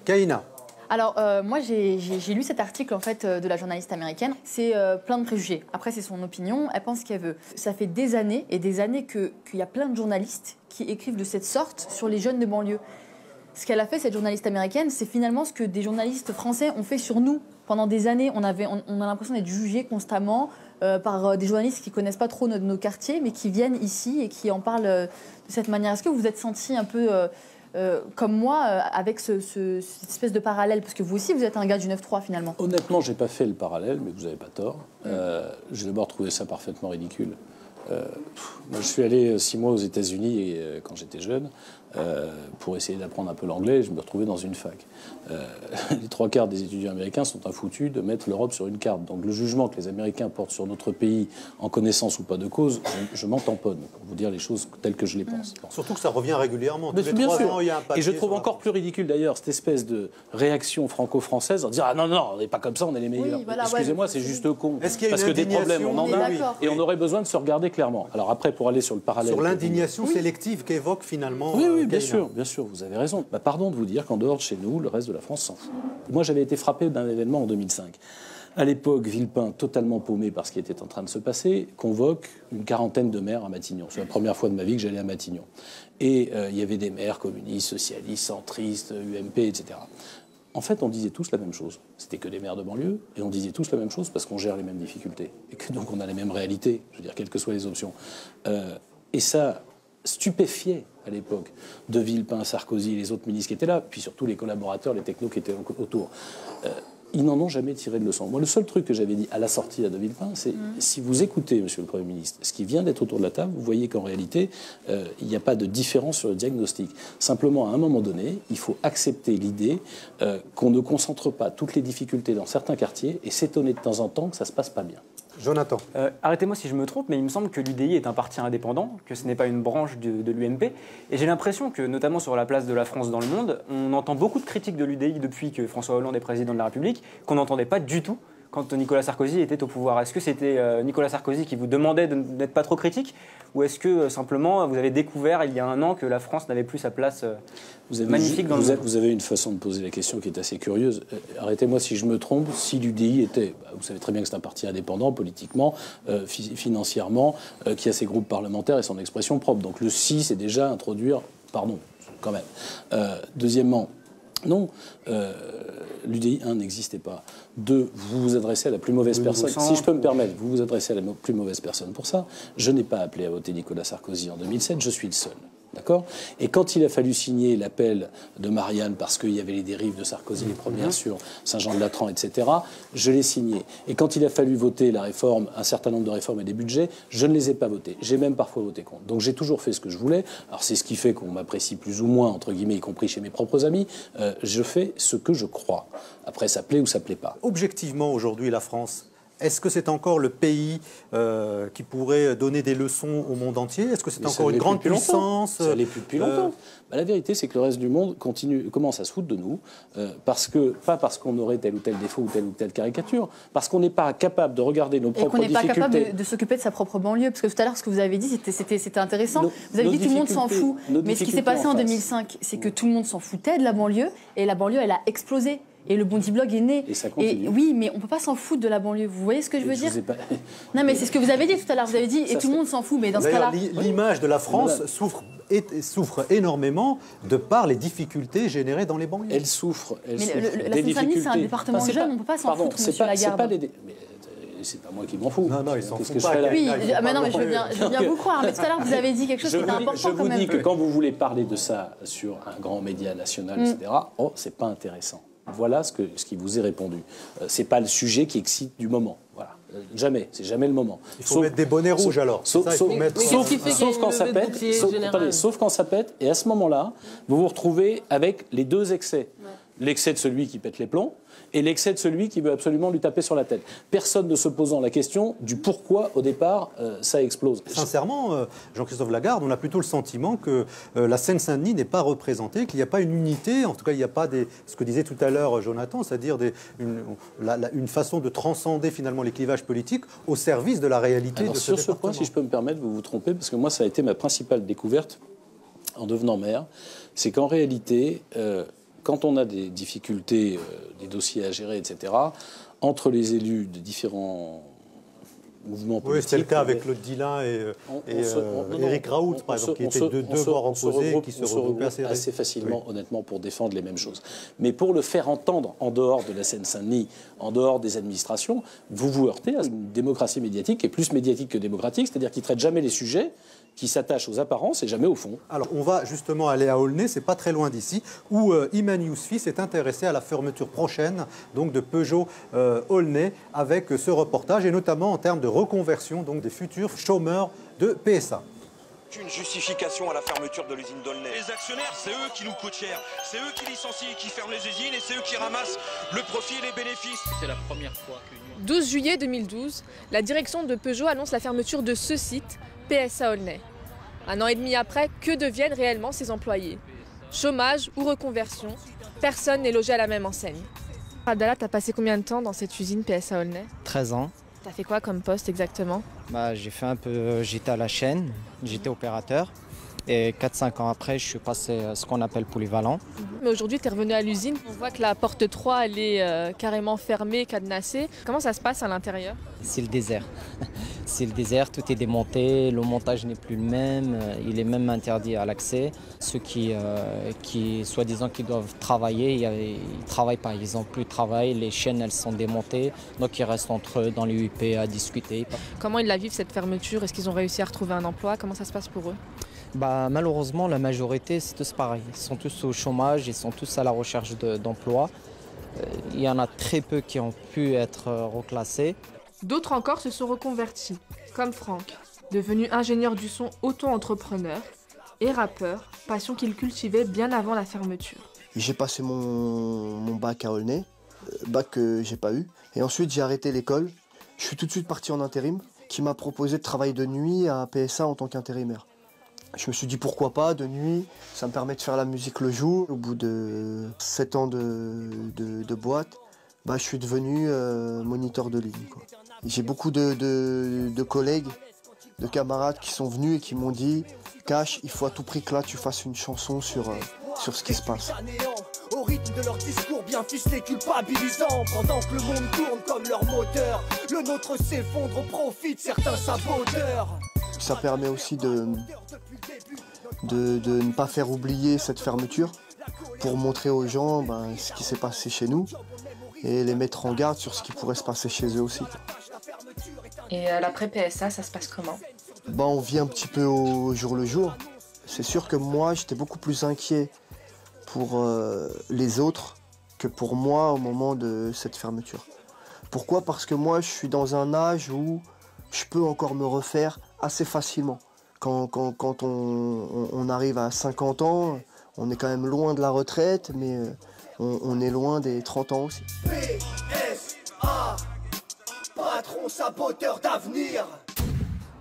Kaïna. Alors, moi, j'ai lu cet article en fait, de la journaliste américaine. C'est plein de préjugés. Après, c'est son opinion. Elle pense ce qu'elle veut. Ça fait des années et des années qu'il y a plein de journalistes qui écrivent de cette sorte sur les jeunes de banlieue. Ce qu'elle a fait, cette journaliste américaine, c'est finalement ce que des journalistes français ont fait sur nous. Pendant des années, on a l'impression d'être jugés constamment par des journalistes qui ne connaissent pas trop nos quartiers, mais qui viennent ici et qui en parlent de cette manière. Est-ce que vous vous êtes senti un peu... comme moi, avec cette espèce de parallèle, parce que vous aussi, vous êtes un gars du 9-3 finalement. Honnêtement, j'ai pas fait le parallèle, mais vous n'avez pas tort. J'ai d'abord trouvé ça parfaitement ridicule. Moi, je suis allé 6 mois aux États-Unis quand j'étais jeune pour essayer d'apprendre un peu l'anglais. Je me retrouvais dans une fac. Les 3/4 des étudiants américains sont infoutus de mettre l'Europe sur une carte. Donc le jugement que les Américains portent sur notre pays, en connaissance ou pas de cause, je m'en tamponne pour vous dire les choses telles que je les pense. Surtout que ça revient régulièrement. Mais tous les bien 3 sûr. ans, il y a un papier. Et je trouve encore plus ridicule d'ailleurs cette espèce de réaction franco-française en disant ah non, on n'est pas comme ça, on est les meilleurs. Oui, voilà, excusez-moi, c'est juste con. Est-ce qu'il y a Parce une que des problèmes, on en a, et on aurait besoin de se regarder clairement. Alors après, pour aller sur le parallèle. Sur l'indignation sélective qu'évoque finalement. Oui, bien sûr, vous avez raison. Pardon de vous dire qu'en dehors de chez nous, le reste de la France s'en fout. Moi, j'avais été frappé d'un événement en 2005. À l'époque, Villepin, totalement paumé par ce qui était en train de se passer, convoque une 40aine de maires à Matignon. C'est la première fois de ma vie que j'allais à Matignon. Et il y avait des maires communistes, socialistes, centristes, UMP, etc. En fait, on disait tous la même chose. C'était que des maires de banlieue, et on disait tous la même chose parce qu'on gère les mêmes difficultés. Et que donc on a les mêmes réalités, je veux dire, quelles que soient les options. Et ça stupéfiait à l'époque de Villepin, Sarkozy et les autres ministres qui étaient là, puis surtout les collaborateurs, les technos qui étaient autour. Ils n'en ont jamais tiré de leçon. Moi, le seul truc que j'avais dit à la sortie de Villepin, c'est si vous écoutez, monsieur le Premier ministre, ce qui vient d'être autour de la table, vous voyez qu'en réalité, il n'y a pas de différence sur le diagnostic. Simplement, à un moment donné, il faut accepter l'idée qu'on ne concentre pas toutes les difficultés dans certains quartiers et s'étonner de temps en temps que ça ne se passe pas bien. Jonathan. Arrêtez-moi si je me trompe, mais il me semble que l'UDI est un parti indépendant, que ce n'est pas une branche de l'UMP. Et j'ai l'impression que, notamment sur la place de la France dans le monde, on entend beaucoup de critiques de l'UDI depuis que François Hollande est président de la République, qu'on n'entendait pas du tout quand Nicolas Sarkozy était au pouvoir. Est-ce que c'était Nicolas Sarkozy qui vous demandait d'être pas trop critique, ou est-ce que simplement vous avez découvert il y a un an que la France n'avait plus sa place magnifique dans le monde? Vous avez une façon de poser la question qui est assez curieuse. Arrêtez-moi si je me trompe, si l'UDI était, vous savez très bien que c'est un parti indépendant politiquement, financièrement, qui a ses groupes parlementaires et son expression propre. Donc le si, c'est déjà introduire, pardon, quand même. Deuxièmement, non, l'UDI 1 n'existait pas. 2, vous vous adressez à la plus mauvaise personne. Si je peux me permettre, vous vous adressez à la plus mauvaise personne pour ça. Je n'ai pas appelé à voter Nicolas Sarkozy en 2007, je suis le seul. D'accord ? Et quand il a fallu signer l'appel de Marianne, parce qu'il y avait les dérives de Sarkozy, les premières sur Saint-Jean-de-Latran, etc., je l'ai signé. Et quand il a fallu voter la réforme, un certain nombre de réformes et des budgets, je ne les ai pas votés. J'ai même parfois voté contre. Donc j'ai toujours fait ce que je voulais. Alors c'est ce qui fait qu'on m'apprécie plus ou moins, entre guillemets, y compris chez mes propres amis. Je fais ce que je crois. Après, ça plaît ou ça plaît pas. Objectivement, aujourd'hui, la France, est-ce que c'est encore le pays qui pourrait donner des leçons au monde entier? Est-ce que c'est encore une grande puissance? Ça l'est plus depuis longtemps. La vérité, c'est que le reste du monde commence à se foutre de nous, pas parce qu'on aurait tel ou tel défaut ou telle caricature, parce qu'on n'est pas capable de regarder nos propres difficultés. Et qu'on n'est pas capable de s'occuper de sa propre banlieue. Parce que tout à l'heure, ce que vous avez dit, c'était intéressant. Vous avez dit tout le monde s'en fout. Mais ce qui s'est passé en 2005, c'est que tout le monde s'en foutait de la banlieue, et la banlieue, elle a explosé. Et le Bondi Blog est né. Et ça continue. Oui, mais on ne peut pas s'en foutre de la banlieue. Vous voyez ce que je veux dire? Non, mais c'est ce que vous avez dit tout à l'heure. Vous avez dit, et tout le monde s'en fout. Mais dans ce cas-là. L'image de la France souffre énormément de par les difficultés générées dans les banlieues. Elle souffre. Mais la Seine-Saint-Denis, c'est un département jeune. On ne peut pas s'en foutre, monsieur Lagarde. C'est pas moi qui m'en fous. Non, ils s'en foutent pas. Oui, mais non, mais je veux bien vous croire. Mais tout à l'heure, vous avez dit quelque chose qui était important quand même. Je vous dis que quand vous voulez parler de ça sur un grand média national, etc., c'est pas intéressant. Voilà ce qui vous est répondu. C'est pas le sujet qui excite du moment. Voilà. Jamais. C'est jamais le moment. Il faut mettre des bonnets rouges alors. Sauf quand ça pète. Et à ce moment-là, vous vous retrouvez avec les deux excès. Ouais. L'excès de celui qui pète les plombs et l'excès de celui qui veut absolument lui taper sur la tête. Personne ne se posant la question du pourquoi, au départ, ça explose. Sincèrement, Jean-Christophe Lagarde, on a plutôt le sentiment que la Seine-Saint-Denis n'est pas représentée, qu'il n'y a pas une unité, en tout cas, il n'y a pas ce que disait tout à l'heure Jonathan, c'est-à-dire une façon de transcender finalement les clivages politiques au service de la réalité de ce département. Sur ce point, si je peux me permettre, vous vous trompez, parce que moi, ça a été ma principale découverte en devenant maire, c'est qu'en réalité... quand on a des difficultés, des dossiers à gérer, etc., entre les élus de différents mouvements politiques... Oui, c'était le cas avec Claude Dillin et Éric Raoult, par exemple, qui étaient deux bords opposés qui se regroupaient assez facilement, honnêtement, pour défendre les mêmes choses. Mais pour le faire entendre en dehors de la Seine-Saint-Denis, en dehors des administrations, vous vous heurtez à une démocratie médiatique qui est plus médiatique que démocratique, c'est-à-dire qui ne traite jamais les sujets, qui s'attache aux apparences et jamais au fond. Alors, on va justement aller à Aulnay, c'est pas très loin d'ici, où Iman Yousfi s'est intéressé à la fermeture prochaine donc de Peugeot Aulnay avec ce reportage, et notamment en termes de reconversion donc des futurs chômeurs de PSA. Une justification à la fermeture de l'usine d'Aulnay. Les actionnaires, c'est eux qui nous coûtent cher. C'est eux qui licencient, qui ferment les usines, et c'est eux qui ramassent le profit et les bénéfices. C'est la première fois que... 12 juillet 2012, la direction de Peugeot annonce la fermeture de ce site, PSA Aulnay. Un an et demi après, que deviennent réellement ces employés? Chômage ou reconversion? Personne n'est logé à la même enseigne. Abdallah, t'as passé combien de temps dans cette usine PSA Aulnay? 13 ans. T'as fait quoi comme poste exactement? J'étais à la chaîne, j'étais opérateur. Et 4-5 ans après, je suis passé à ce qu'on appelle polyvalent. Mais aujourd'hui, tu es revenu à l'usine. On voit que la porte 3, elle est carrément fermée, cadenassée. Comment ça se passe à l'intérieur? C'est le désert. C'est le désert, tout est démonté, le montage n'est plus le même, il est même interdit à l'accès. Ceux qui soi-disant, qui doivent travailler, ils ne travaillent pas, ils n'ont plus de travail, les chaînes elles sont démontées, donc ils restent entre eux dans les UP à discuter. Comment ils la vivent cette fermeture? Est-ce qu'ils ont réussi à retrouver un emploi? Comment ça se passe pour eux? Malheureusement, la majorité, c'est tous pareil. Ils sont tous au chômage, ils sont tous à la recherche d'emploi. Il y en a très peu qui ont pu être reclassés. D'autres encore se sont reconvertis, comme Franck, devenu ingénieur du son auto-entrepreneur et rappeur, passion qu'il cultivait bien avant la fermeture. J'ai passé mon bac à Aulnay, bac que j'ai pas eu. Et ensuite j'ai arrêté l'école. Je suis tout de suite parti en intérim, qui m'a proposé de travailler de nuit à PSA en tant qu'intérimaire. Je me suis dit pourquoi pas, de nuit, ça me permet de faire la musique le jour. Au bout de 7 ans de boîte, je suis devenu moniteur de ligne. J'ai beaucoup de collègues, de camarades qui sont venus et qui m'ont dit « Cash, il faut à tout prix que là tu fasses une chanson sur ce qui se passe. » Au rythme de leur discours bien ficelé, culpabilisant. Pendant que le monde tourne comme leur moteur, le nôtre s'effondre au profit de certains saboteurs. Ça permet aussi de ne pas faire oublier cette fermeture pour montrer aux gens ce qui s'est passé chez nous et les mettre en garde sur ce qui pourrait se passer chez eux aussi. Et l'après PSA, ça se passe comment? On vit un petit peu au jour le jour. C'est sûr que moi, j'étais beaucoup plus inquiet pour les autres que pour moi au moment de cette fermeture. Pourquoi? Parce que moi, je suis dans un âge où je peux encore me refaire assez facilement. Quand on arrive à 50 ans, on est quand même loin de la retraite, mais on est loin des 30 ans aussi. PSA, patron saboteur d'avenir.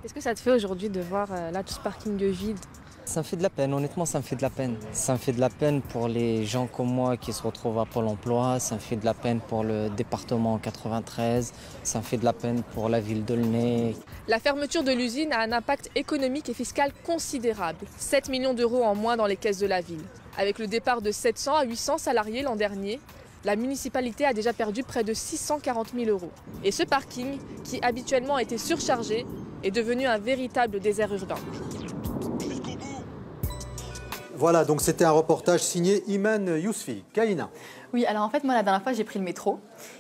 Qu'est-ce que ça te fait aujourd'hui de voir là tout ce parking vide? Ça me fait de la peine, honnêtement ça me fait de la peine. Ça me fait de la peine pour les gens comme moi qui se retrouvent à Pôle emploi, ça me fait de la peine pour le département 93, ça me fait de la peine pour la ville d'Aulnay. La fermeture de l'usine a un impact économique et fiscal considérable. 7 millions d'euros en moins dans les caisses de la ville. Avec le départ de 700 à 800 salariés l'an dernier, la municipalité a déjà perdu près de 640 000 euros. Et ce parking, qui habituellement était surchargé, est devenu un véritable désert urbain. Voilà, donc c'était un reportage signé Iman Yousfi. Kaina. Oui, alors en fait, moi, la dernière fois, j'ai pris le métro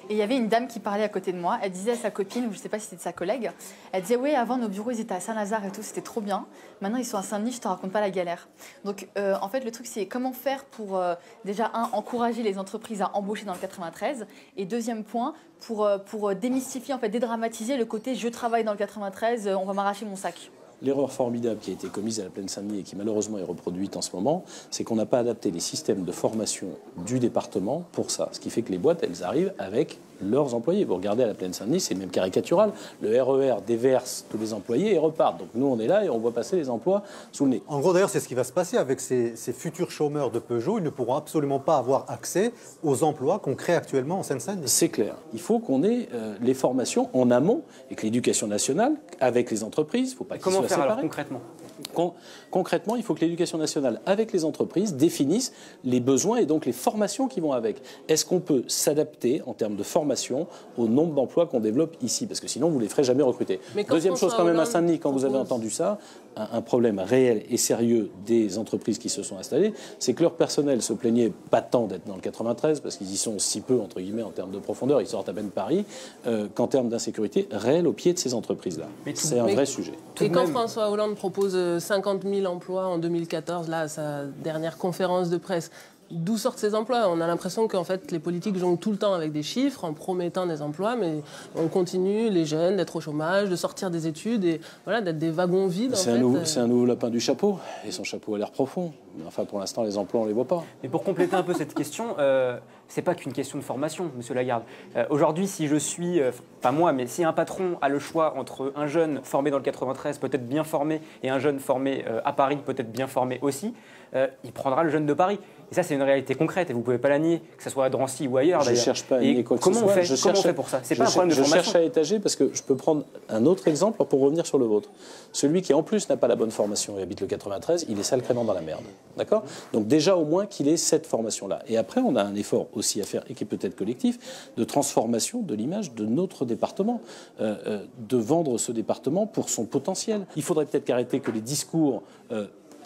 et il y avait une dame qui parlait à côté de moi. Elle disait à sa copine, ou je ne sais pas si c'était sa collègue, elle disait « Oui, avant, nos bureaux, ils étaient à Saint-Lazare et tout, c'était trop bien. Maintenant, ils sont à Saint-Denis, je ne te raconte pas la galère. » Donc, en fait, le truc, c'est comment faire pour, déjà, encourager les entreprises à embaucher dans le 93 et deuxième point, pour démystifier, en fait, dédramatiser le côté « Je travaille dans le 93, on va m'arracher mon sac ». L'erreur formidable qui a été commise à la Plaine Saint-Denis et qui malheureusement est reproduite en ce moment, c'est qu'on n'a pas adapté les systèmes de formation du département pour ça. Ce qui fait que les boîtes, elles arrivent avec leurs employés. Vous regardez à la Plaine Saint-Denis, c'est même caricatural. Le RER déverse tous les employés et repartent. Donc nous, on est là et on voit passer les emplois sous le nez. En gros, d'ailleurs, c'est ce qui va se passer avec ces futurs chômeurs de Peugeot. Ils ne pourront absolument pas avoir accès aux emplois qu'on crée actuellement en Seine-Saint-Denis. C'est clair. Il faut qu'on ait les formations en amont et que l'éducation nationale, avec les entreprises, il ne faut pas qu'ils soient séparés. Comment faire alors concrètement ? Concrètement, il faut que l'éducation nationale, avec les entreprises, définisse les besoins et donc les formations qui vont avec. Est-ce qu'on peut s'adapter en termes de formation au nombre d'emplois qu'on développe ici? Parce que sinon, vous ne les ferez jamais recruter. Deuxième chose quand même à Saint-Denis, quand vous avez entendu ça, un problème réel et sérieux des entreprises qui se sont installées, c'est que leur personnel se plaignait pas tant d'être dans le 93, parce qu'ils y sont si peu, entre guillemets, en termes de profondeur, ils sortent à peine Paris, qu'en termes d'insécurité réelle au pied de ces entreprises-là. C'est un vrai sujet. Et quand François Hollande propose 50 000 emplois en 2014, là, à sa dernière conférence de presse, d'où sortent ces emplois? On a l'impression qu'en fait, les politiques jonglent tout le temps avec des chiffres en promettant des emplois, mais on continue, les jeunes, d'être au chômage, de sortir des études et voilà, d'être des wagons vides. C'est un nouveau lapin du chapeau, et son chapeau a l'air profond. Mais enfin, pour l'instant, les emplois, on ne les voit pas. Mais pour compléter un peu cette question, c'est pas qu'une question de formation, monsieur Lagarde. Aujourd'hui, si je suis, pas moi, mais si un patron a le choix entre un jeune formé dans le 93, peut-être bien formé, et un jeune formé à Paris, peut-être bien formé aussi, il prendra le jeune de Paris. Et ça, c'est une réalité concrète et vous ne pouvez pas la nier, que ce soit à Drancy ou ailleurs. Je ne cherche pas à nier quoi que ce soit. Comment on fait pour ça? C'est pas un problème de formation. Je cherche à étager parce que je peux prendre un autre exemple pour revenir sur le vôtre. Celui qui, en plus, n'a pas la bonne formation et habite le 93, il est sacrément dans la merde. D'accord? Donc déjà, au moins, qu'il ait cette formation-là. Et après, on a un effort aussi à faire, et qui est peut-être collectif, de transformation de l'image de notre département. département, de vendre ce département pour son potentiel. Il faudrait peut-être arrêter que les discours,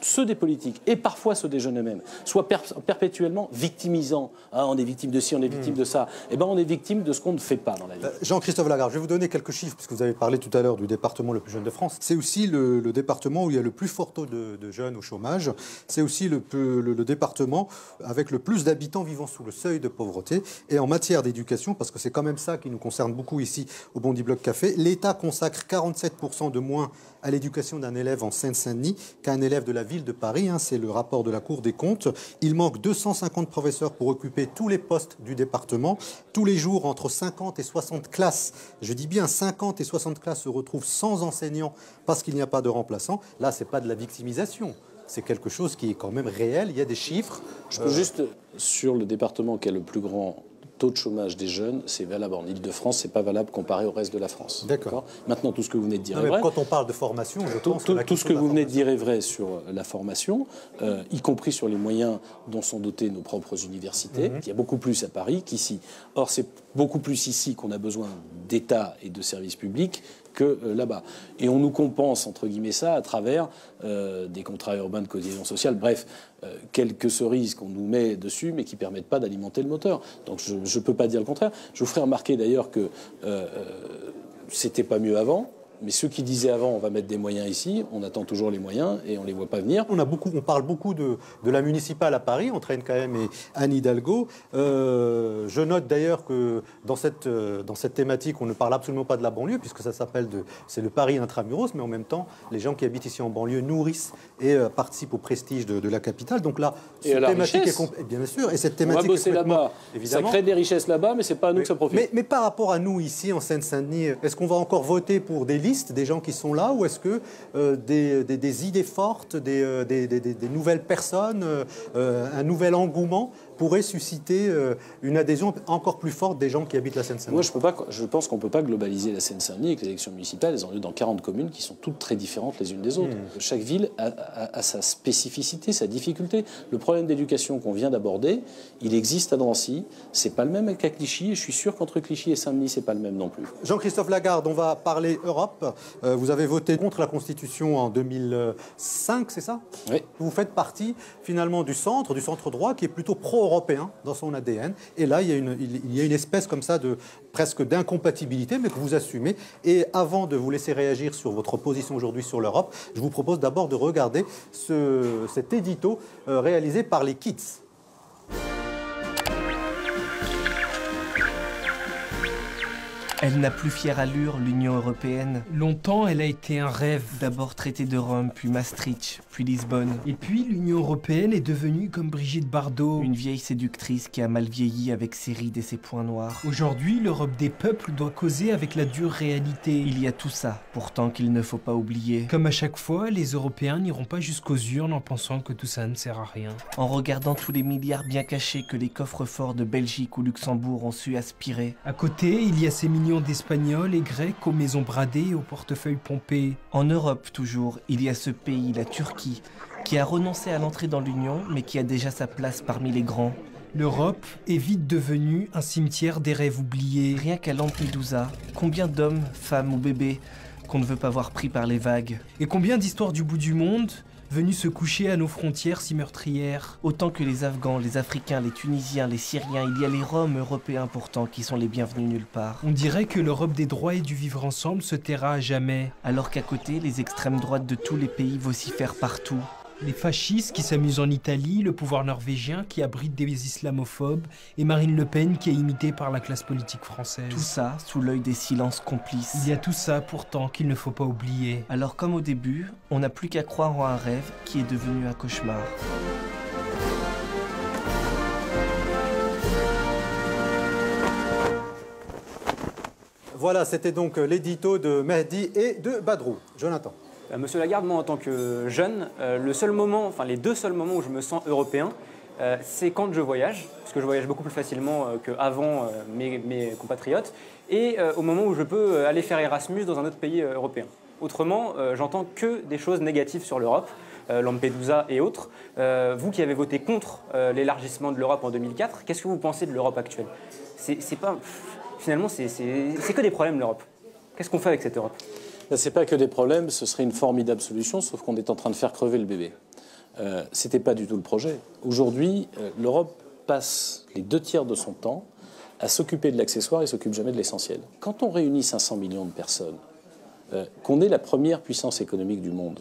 ceux des politiques et parfois ceux des jeunes eux-mêmes, soient perpétuellement victimisants. Ah, on est victime de ci, on est victime de ça. Eh bien, on est victime de ce qu'on ne fait pas dans la vie. Jean-Christophe Lagarde, je vais vous donner quelques chiffres, puisque vous avez parlé tout à l'heure du département le plus jeune de France. C'est aussi le département où il y a le plus fort taux de jeunes au chômage. C'est aussi le département avec le plus d'habitants vivant sous le seuil de pauvreté. Et en matière d'éducation, parce que c'est quand même ça qui nous concerne beaucoup ici au Bondy Blog Café, l'État consacre 47% de moins à l'éducation d'un élève en Seine-Saint-Denis qu'un élève de la ville de Paris. C'est le rapport de la Cour des comptes. Il manque 250 professeurs pour occuper tous les postes du département. Tous les jours, entre 50 et 60 classes, je dis bien 50 et 60 classes, se retrouvent sans enseignants parce qu'il n'y a pas de remplaçants. Là, ce n'est pas de la victimisation. C'est quelque chose qui est quand même réel. Il y a des chiffres. Je peux juste, sur le département qui a le plus grand taux de chômage des jeunes, c'est valable en Ile-de-France, c'est pas valable comparé au reste de la France. D'accord. Maintenant, tout ce que vous venez de dire est vrai. Quand on parle de formation, je pense tout ce que vous venez de dire est vrai sur la formation, y compris sur les moyens dont sont dotées nos propres universités. Il y a beaucoup plus à Paris qu'ici. Or, c'est beaucoup plus ici qu'on a besoin d'État et de services publics que là-bas. Et on nous compense, entre guillemets, ça à travers des contrats urbains de cohésion sociale, bref, quelques cerises qu'on nous met dessus, mais qui ne permettent pas d'alimenter le moteur. Donc je ne peux pas dire le contraire. Je vous ferai remarquer d'ailleurs que c'était pas mieux avant. Mais ceux qui disaient avant, on va mettre des moyens ici, on attend toujours les moyens et on ne les voit pas venir. On parle beaucoup de la municipale à Paris, entre NKM et Anne Hidalgo. Je note d'ailleurs que dans cette thématique, on ne parle absolument pas de la banlieue, puisque ça c'est le Paris intramuros, mais en même temps, les gens qui habitent ici en banlieue nourrissent et participent au prestige de la capitale. Donc là, cette thématique est bien sûr, et cette thématique on va bosser là-bas. Évidemment. Ça crée des richesses là-bas, mais c'est pas à nous que ça profite. Mais par rapport à nous ici en Seine-Saint-Denis, est-ce qu'on va encore voter pour des listes, des gens qui sont là, ou est-ce que des idées fortes, des nouvelles personnes, un nouvel engouement pourrait susciter une adhésion encore plus forte des gens qui habitent la Seine-Saint-Denis? Moi, je pense qu'on ne peut pas globaliser la Seine-Saint-Denis avec les élections municipales. Elles ont lieu dans 40 communes qui sont toutes très différentes les unes des autres. Chaque ville a sa spécificité, sa difficulté. Le problème d'éducation qu'on vient d'aborder, il existe à Drancy. C'est pas le même qu'à Clichy. Et je suis sûr qu'entre Clichy et Saint-Denis, c'est pas le même non plus. Jean-Christophe Lagarde, on va parler Europe. Vous avez voté contre la Constitution en 2005, c'est ça? Oui. Vous faites partie finalement du centre droit, qui est plutôt pro-européen dans son ADN. Et là, il y a une espèce comme ça presque d'incompatibilité, mais que vous assumez. Et avant de vous laisser réagir sur votre position aujourd'hui sur l'Europe, je vous propose d'abord de regarder cet édito réalisé par les Kids. Elle n'a plus fière allure, l'Union européenne. Longtemps, elle a été un rêve. D'abord traité de Rome, puis Maastricht, puis Lisbonne. Et puis, l'Union européenne est devenue comme Brigitte Bardot. Une vieille séductrice qui a mal vieilli avec ses rides et ses points noirs. Aujourd'hui, l'Europe des peuples doit causer avec la dure réalité. Il y a tout ça, pourtant qu'il ne faut pas oublier. Comme à chaque fois, les Européens n'iront pas jusqu'aux urnes en pensant que tout ça ne sert à rien. En regardant tous les milliards bien cachés que les coffres-forts de Belgique ou Luxembourg ont su aspirer. À côté, il y a ces millions d'Espagnols et Grecs aux maisons bradées et aux portefeuilles pompés. En Europe, toujours, il y a ce pays, la Turquie, qui a renoncé à l'entrée dans l'Union, mais qui a déjà sa place parmi les grands. L'Europe est vite devenue un cimetière des rêves oubliés. Rien qu'à Lampedusa, combien d'hommes, femmes ou bébés qu'on ne veut pas voir pris par les vagues. Et combien d'histoires du bout du monde venus se coucher à nos frontières si meurtrières. Autant que les Afghans, les Africains, les Tunisiens, les Syriens, il y a les Roms européens pourtant qui sont les bienvenus nulle part. On dirait que l'Europe des droits et du vivre ensemble se taira à jamais. Alors qu'à côté, les extrêmes droites de tous les pays vocifèrent partout. Les fascistes qui s'amusent en Italie, le pouvoir norvégien qui abrite des islamophobes et Marine Le Pen qui est imitée par la classe politique française. Tout ça sous l'œil des silences complices. Il y a tout ça pourtant qu'il ne faut pas oublier. Alors comme au début, on n'a plus qu'à croire en un rêve qui est devenu un cauchemar. Voilà, c'était donc l'édito de Mehdi et de Badrou. Jonathan. Monsieur Lagarde, moi en tant que jeune, les deux seuls moments où je me sens européen, c'est quand je voyage, parce que je voyage beaucoup plus facilement qu'avant mes compatriotes, et au moment où je peux aller faire Erasmus dans un autre pays européen. Autrement, j'entends que des choses négatives sur l'Europe, Lampedusa et autres. Vous qui avez voté contre l'élargissement de l'Europe en 2004, qu'est-ce que vous pensez de l'Europe actuelle? C'est pas... finalement, c'est que des problèmes, l'Europe. Qu'est-ce qu'on fait avec cette Europe? C'est pas que des problèmes, ce serait une formidable solution, sauf qu'on est en train de faire crever le bébé. C'était pas du tout le projet. Aujourd'hui, l'Europe passe les 2/3 de son temps à s'occuper de l'accessoire et s'occupe jamais de l'essentiel. Quand on réunit 500 millions de personnes, qu'on est la première puissance économique du monde,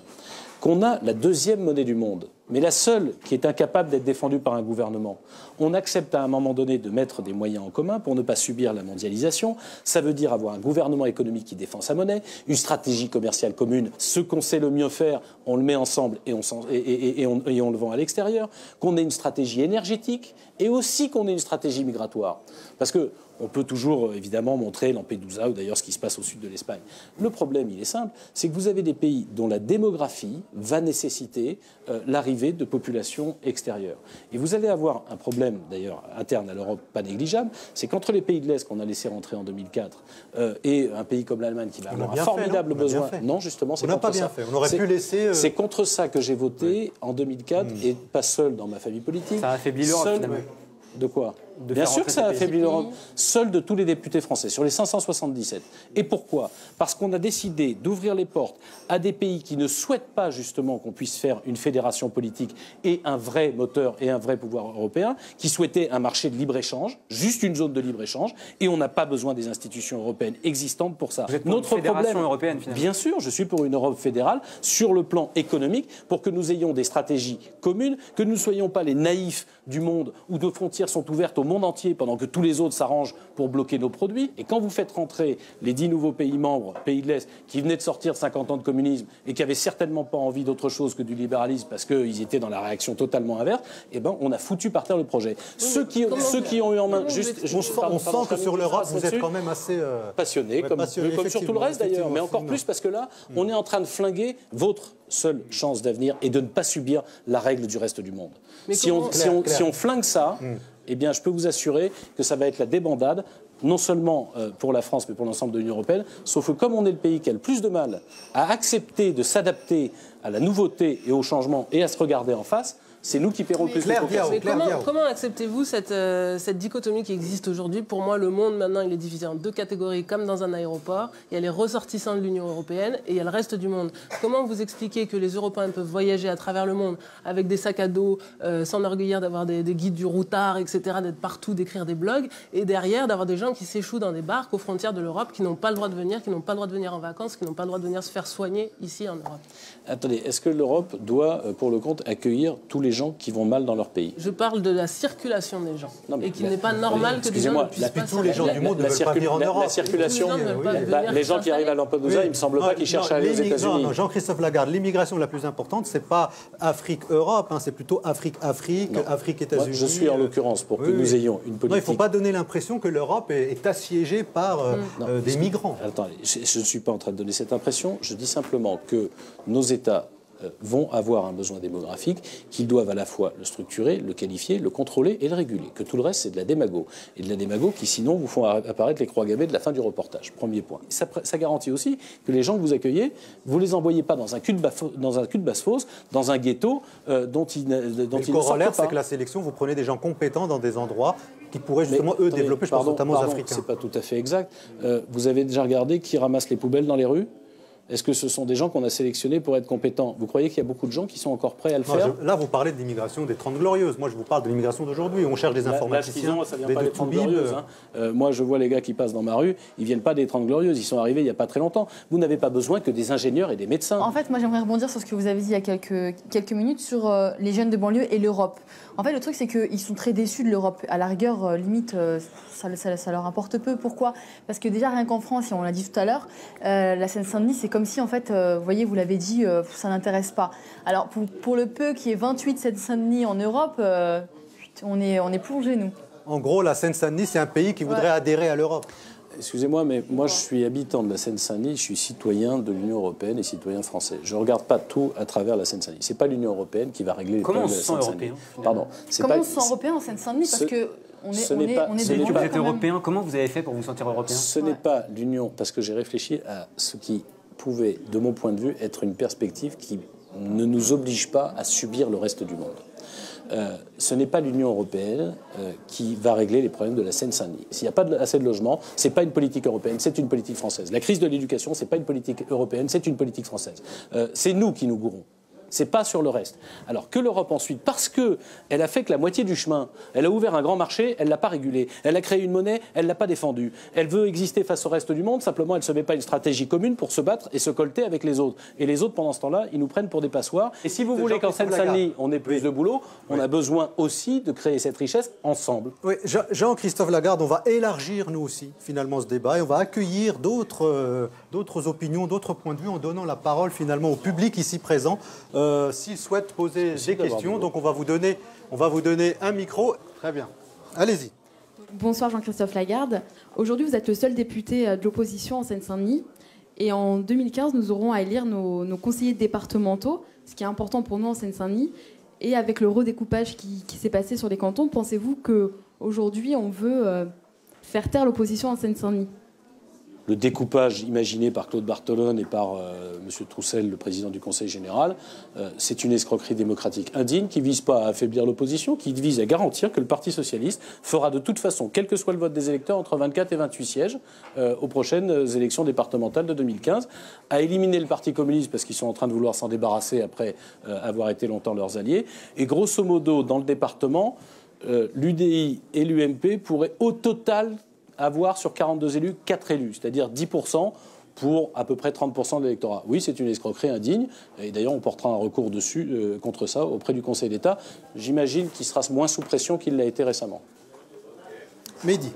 qu'on a la deuxième monnaie du monde, mais la seule qui est incapable d'être défendue par un gouvernement, on accepte à un moment donné de mettre des moyens en commun pour ne pas subir la mondialisation. Ça veut dire avoir un gouvernement économique qui défend sa monnaie, une stratégie commerciale commune, ce qu'on sait le mieux faire, on le met ensemble et on le vend à l'extérieur, qu'on ait une stratégie énergétique et aussi qu'on ait une stratégie migratoire. Parce que on peut toujours, évidemment, montrer Lampedusa ou d'ailleurs ce qui se passe au sud de l'Espagne. Le problème, il est simple, c'est que vous avez des pays dont la démographie va nécessiter l'arrivée de populations extérieures. Et vous allez avoir un problème, d'ailleurs, interne à l'Europe, pas négligeable, c'est qu'entre les pays de l'Est qu'on a laissé rentrer en 2004 et un pays comme l'Allemagne qui va avoir un formidable besoin... Non, justement, c'est contre ça. On n'a pas bien fait. On aurait pu laisser... C'est contre ça que j'ai voté en 2004, et pas seul dans ma famille politique. Ça a affaibli l'Europe, finalement. De quoi? Bien sûr que ça a affaibli l'Europe. Seul de tous les députés français, sur les 577. Et pourquoi? Parce qu'on a décidé d'ouvrir les portes à des pays qui ne souhaitent pas justement qu'on puisse faire une fédération politique et un vrai moteur et un vrai pouvoir européen, qui souhaitaient un marché de libre-échange, juste une zone de libre-échange, et on n'a pas besoin des institutions européennes existantes pour ça. Vous êtes pour une fédération européenne, finalement? Bien sûr, je suis pour une Europe fédérale sur le plan économique, pour que nous ayons des stratégies communes, que nous ne soyons pas les naïfs du monde où nos frontières sont ouvertes au monde entier pendant que tous les autres s'arrangent pour bloquer nos produits. Et quand vous faites rentrer les 10 nouveaux pays membres, pays de l'Est, qui venaient de sortir de 50 ans de communisme et qui n'avaient certainement pas envie d'autre chose que du libéralisme parce qu'ils étaient dans la réaction totalement inverse, eh ben, on a foutu par terre le projet. Ceux qui ont eu en main... On sent que sur l'Europe, vous êtes quand même assez... passionné, comme sur tout le reste d'ailleurs, mais encore plus parce que là, on est en train de flinguer votre seule chance d'avenir et de ne pas subir la règle du reste du monde. Si on flingue ça... eh bien, je peux vous assurer que ça va être la débandade, non seulement pour la France, mais pour l'ensemble de l'Union européenne, sauf que comme on est le pays qui a le plus de mal à accepter de s'adapter à la nouveauté et au changement et à se regarder en face, c'est nous qui paierons le plus de conséquences. Comment acceptez-vous cette dichotomie qui existe aujourd'hui? Pour moi, le monde, maintenant, il est divisé en deux catégories, comme dans un aéroport. Il y a les ressortissants de l'Union européenne et il y a le reste du monde. Comment vous expliquez que les Européens peuvent voyager à travers le monde avec des sacs à dos, s'enorgueillir d'avoir des guides du routard, etc., d'être partout, d'écrire des blogs, et derrière, d'avoir des gens qui s'échouent dans des barques aux frontières de l'Europe, qui n'ont pas le droit de venir, qui n'ont pas le droit de venir en vacances, qui n'ont pas le droit de venir se faire soigner ici en Europe? Attendez, est-ce que l'Europe doit, pour le compte, accueillir tous les gens qui vont mal dans leur pays? Je parle de la circulation des gens. Et qu'il n'est pas normal que des gens ne puissent pas... Tous les gens du monde ne veulent pas venir en Europe. La circulation, les gens qui arrivent à Lampedusa, il ne me semble pas qu'ils cherchent à aller aux États-Unis. Non, Jean-Christophe Lagarde, l'immigration la plus importante, ce n'est pas Afrique-Europe, c'est plutôt Afrique-Afrique, Afrique-États-Unis. Je suis en l'occurrence pour que nous ayons une politique... Non, il ne faut pas donner l'impression que l'Europe est assiégée par des migrants. Attendez, je ne suis pas en train de donner cette impression, je dis simplement que nos États vont avoir un besoin démographique, qu'ils doivent à la fois le structurer, le qualifier, le contrôler et le réguler. Que tout le reste, c'est de la démago. Et de la démago qui, sinon, vous font apparaître les croix gammées de la fin du reportage. Premier point. Ça garantit aussi que les gens que vous accueillez, vous ne les envoyez pas dans un cul de basse-fosse, dans un ghetto dont ils ne sortent pas. Le corollaire, c'est que la sélection, vous prenez des gens compétents dans des endroits qui pourraient justement, développer, je pense notamment aux Africains. C'est pas tout à fait exact. Vous avez déjà regardé qui ramasse les poubelles dans les rues ? Est-ce que ce sont des gens qu'on a sélectionnés pour être compétents? Vous croyez qu'il y a beaucoup de gens qui sont encore prêts à le faire? Là, vous parlez de l'immigration des 30 Glorieuses. Moi, je vous parle de l'immigration d'aujourd'hui. On cherche des informaticiens, ça vient pas des 30 Glorieuses. Moi, je vois les gars qui passent dans ma rue, ils viennent pas des 30 Glorieuses. Ils sont arrivés il n'y a pas très longtemps. Vous n'avez pas besoin que des ingénieurs et des médecins. En fait, moi, j'aimerais rebondir sur ce que vous avez dit il y a quelques minutes sur les jeunes de banlieue et l'Europe. En fait, le truc, c'est qu'ils sont très déçus de l'Europe. À la rigueur, limite, ça leur importe peu. Pourquoi? Parce que déjà, rien qu'en France, et on l'a dit tout à l'heure, la Seine-Saint-Denis, c'est comme si, en fait, vous voyez, vous l'avez dit, ça n'intéresse pas. Alors, pour le peu qu'il y ait 28 Seine-Saint-Denis en Europe, on est plongé, nous. En gros, la Seine-Saint-Denis, c'est un pays qui voudrait adhérer à l'Europe. Excusez-moi, mais moi je suis habitant de la Seine-Saint-Denis, je suis citoyen de l'Union européenne et citoyen français. Je ne regarde pas tout à travers la Seine-Saint-Denis. Ce n'est pas l'Union européenne qui va régler les problèmes de la Seine-Saint-Denis. Comment on se sent européen en Seine-Saint-Denis? Parce que on est vous êtes européen, comment vous avez fait pour vous sentir européen? Ce n'est pas l'Union, parce que j'ai réfléchi à ce qui pouvait, de mon point de vue, être une perspective qui ne nous oblige pas à subir le reste du monde. ce n'est pas l'Union européenne qui va régler les problèmes de la Seine-Saint-Denis. S'il n'y a pas assez de logements, ce n'est pas une politique européenne, c'est une politique française. La crise de l'éducation, ce n'est pas une politique européenne, c'est une politique française. C'est nous qui nous gourrons. C'est pas sur le reste. Alors que l'Europe ensuite, parce qu'elle a fait que la moitié du chemin, elle a ouvert un grand marché, elle l'a pas régulé. Elle a créé une monnaie, elle l'a pas défendue. Elle veut exister face au reste du monde, simplement elle se met pas une stratégie commune pour se battre et se colter avec les autres. Et les autres, pendant ce temps-là, ils nous prennent pour des passoires. Et si vous voulez qu'en Seine-Saint-Denis, on ait plus de boulot, on a besoin aussi de créer cette richesse ensemble. Oui, Jean-Christophe Lagarde, on va élargir nous aussi finalement ce débat et on va accueillir d'autres opinions, d'autres points de vue en donnant la parole finalement au public ici présent. S'il souhaite poser des questions, donc on va vous donner un micro. Très bien. Allez-y. Bonsoir Jean-Christophe Lagarde. Aujourd'hui, vous êtes le seul député de l'opposition en Seine-Saint-Denis. Et en 2015, nous aurons à élire nos conseillers départementaux, ce qui est important pour nous en Seine-Saint-Denis. Et avec le redécoupage qui s'est passé sur les cantons, pensez-vous qu'aujourd'hui, on veut faire taire l'opposition en Seine-Saint-Denis ? Le découpage imaginé par Claude Barthelone et par M. Troussel, le président du Conseil général, c'est une escroquerie démocratique indigne qui ne vise pas à affaiblir l'opposition, qui vise à garantir que le Parti socialiste fera de toute façon, quel que soit le vote des électeurs, entre 24 et 28 sièges aux prochaines élections départementales de 2015, à éliminer le Parti communiste parce qu'ils sont en train de vouloir s'en débarrasser après avoir été longtemps leurs alliés. Et grosso modo, dans le département, l'UDI et l'UMP pourraient au total avoir sur 42 élus, 4 élus, c'est-à-dire 10% pour à peu près 30% de l'électorat. Oui, c'est une escroquerie indigne, et d'ailleurs on portera un recours dessus, contre ça auprès du Conseil d'État. J'imagine qu'il sera moins sous pression qu'il l'a été récemment. Mehdi.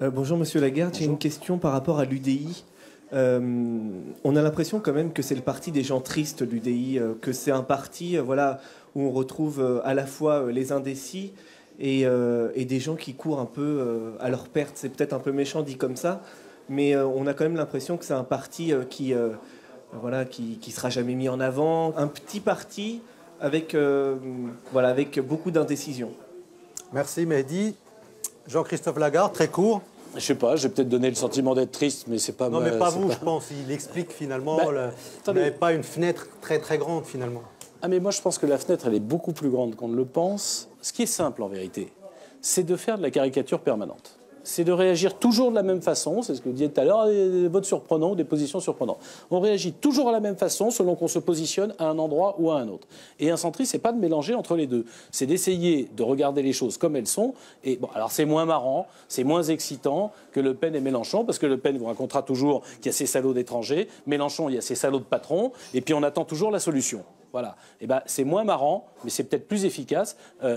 Bonjour Monsieur Lagarde, j'ai une question par rapport à l'UDI. On a l'impression quand même que c'est le parti des gens tristes, l'UDI, que c'est un parti où on retrouve à la fois les indécis, et des gens qui courent un peu à leur perte. C'est peut-être un peu méchant dit comme ça, mais on a quand même l'impression que c'est un parti qui sera jamais mis en avant. Un petit parti avec beaucoup d'indécision. Merci Mehdi. Jean-Christophe Lagarde, très court. Je sais pas, j'ai peut-être donné le sentiment d'être triste, mais c'est pas... Non, mais pas vous, je pense. Il explique finalement, vous n'avez pas une fenêtre très très grande finalement. Ah mais moi je pense que la fenêtre elle est beaucoup plus grande qu'on ne le pense. Ce qui est simple en vérité, c'est de faire de la caricature permanente. C'est de réagir toujours de la même façon, c'est ce que vous disiez tout à l'heure, des votes surprenants, des positions surprenantes. On réagit toujours à la même façon selon qu'on se positionne à un endroit ou à un autre. Et un centriste, c'est pas de mélanger entre les deux. C'est d'essayer de regarder les choses comme elles sont. Et bon, alors c'est moins marrant, c'est moins excitant que Le Pen et Mélenchon, parce que Le Pen vous racontera toujours qu'il y a ces salauds d'étrangers, Mélenchon, il y a ces salauds de patrons, et puis on attend toujours la solution. Voilà. Et ben, c'est moins marrant, mais c'est peut-être plus efficace.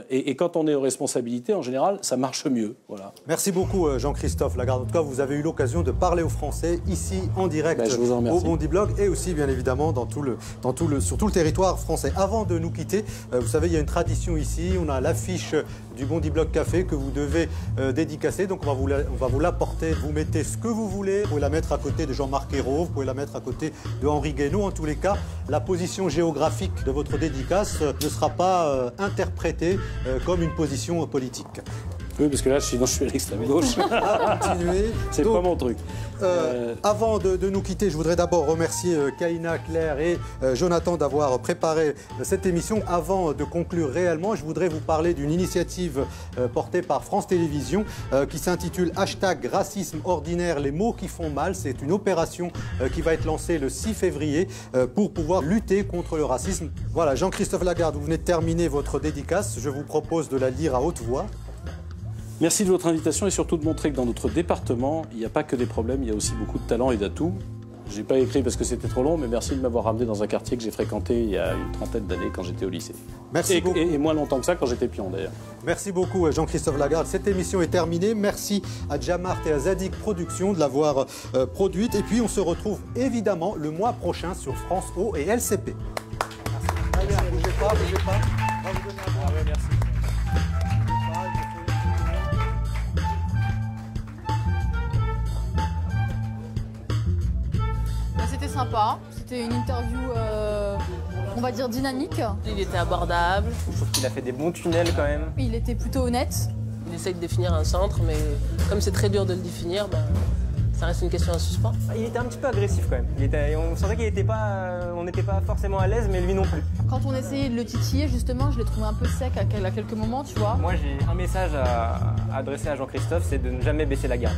Et quand on est aux responsabilités, en général, ça marche mieux. Voilà. Merci beaucoup, Jean-Christophe Lagarde. En tout cas, vous avez eu l'occasion de parler aux Français ici, en direct, au Bondi Blog, et aussi, bien évidemment, sur tout le territoire français. Avant de nous quitter, vous savez, il y a une tradition ici. On a l'affiche du Bondi Blog Café que vous devez dédicacer. Donc, on va vous l'apporter. Vous mettez ce que vous voulez. Vous pouvez la mettre à côté de Jean-Marc Ayrault. Vous pouvez la mettre à côté de Henri Guénaud. En tous les cas, la position géographique de votre dédicace ne sera pas interprétée comme une position politique. Oui, parce que là, sinon, je suis à l'extrême gauche. Continuez. C'est pas mon truc. Avant de nous quitter, je voudrais d'abord remercier Kaina, Claire et Jonathan d'avoir préparé cette émission. Avant de conclure réellement, je voudrais vous parler d'une initiative portée par France Télévisions qui s'intitule #racisme ordinaire, les mots qui font mal. C'est une opération qui va être lancée le 6 février pour pouvoir lutter contre le racisme. Voilà, Jean-Christophe Lagarde, vous venez de terminer votre dédicace. Je vous propose de la lire à haute voix. Merci de votre invitation et surtout de montrer que dans notre département, il n'y a pas que des problèmes, il y a aussi beaucoup de talents et d'atouts. Je n'ai pas écrit parce que c'était trop long, mais merci de m'avoir ramené dans un quartier que j'ai fréquenté il y a une trentaine d'années quand j'étais au lycée. Merci beaucoup. Et moins longtemps que ça quand j'étais pion d'ailleurs. Merci beaucoup Jean-Christophe Lagarde. Cette émission est terminée. Merci à Jamart et à Zadig Productions de l'avoir produite. Et puis on se retrouve évidemment le mois prochain sur France O et LCP. Merci. Très bien, bougez pas. On va vous donner un bon. Merci. C'était sympa, c'était une interview, on va dire, dynamique. Il était abordable. Je trouve qu'il a fait des bons tunnels quand même. Il était plutôt honnête. Il essaye de définir un centre, mais comme c'est très dur de le définir, Ça reste une question à suspens. Il était un petit peu agressif quand même. On sentait qu'il n'était pas, on n'était pas forcément à l'aise, mais lui non plus. Quand on essayait de le titiller, justement, je l'ai trouvé un peu sec à quelques moments, tu vois. Moi, j'ai un message à adresser à Jean-Christophe, c'est de ne jamais baisser la garde.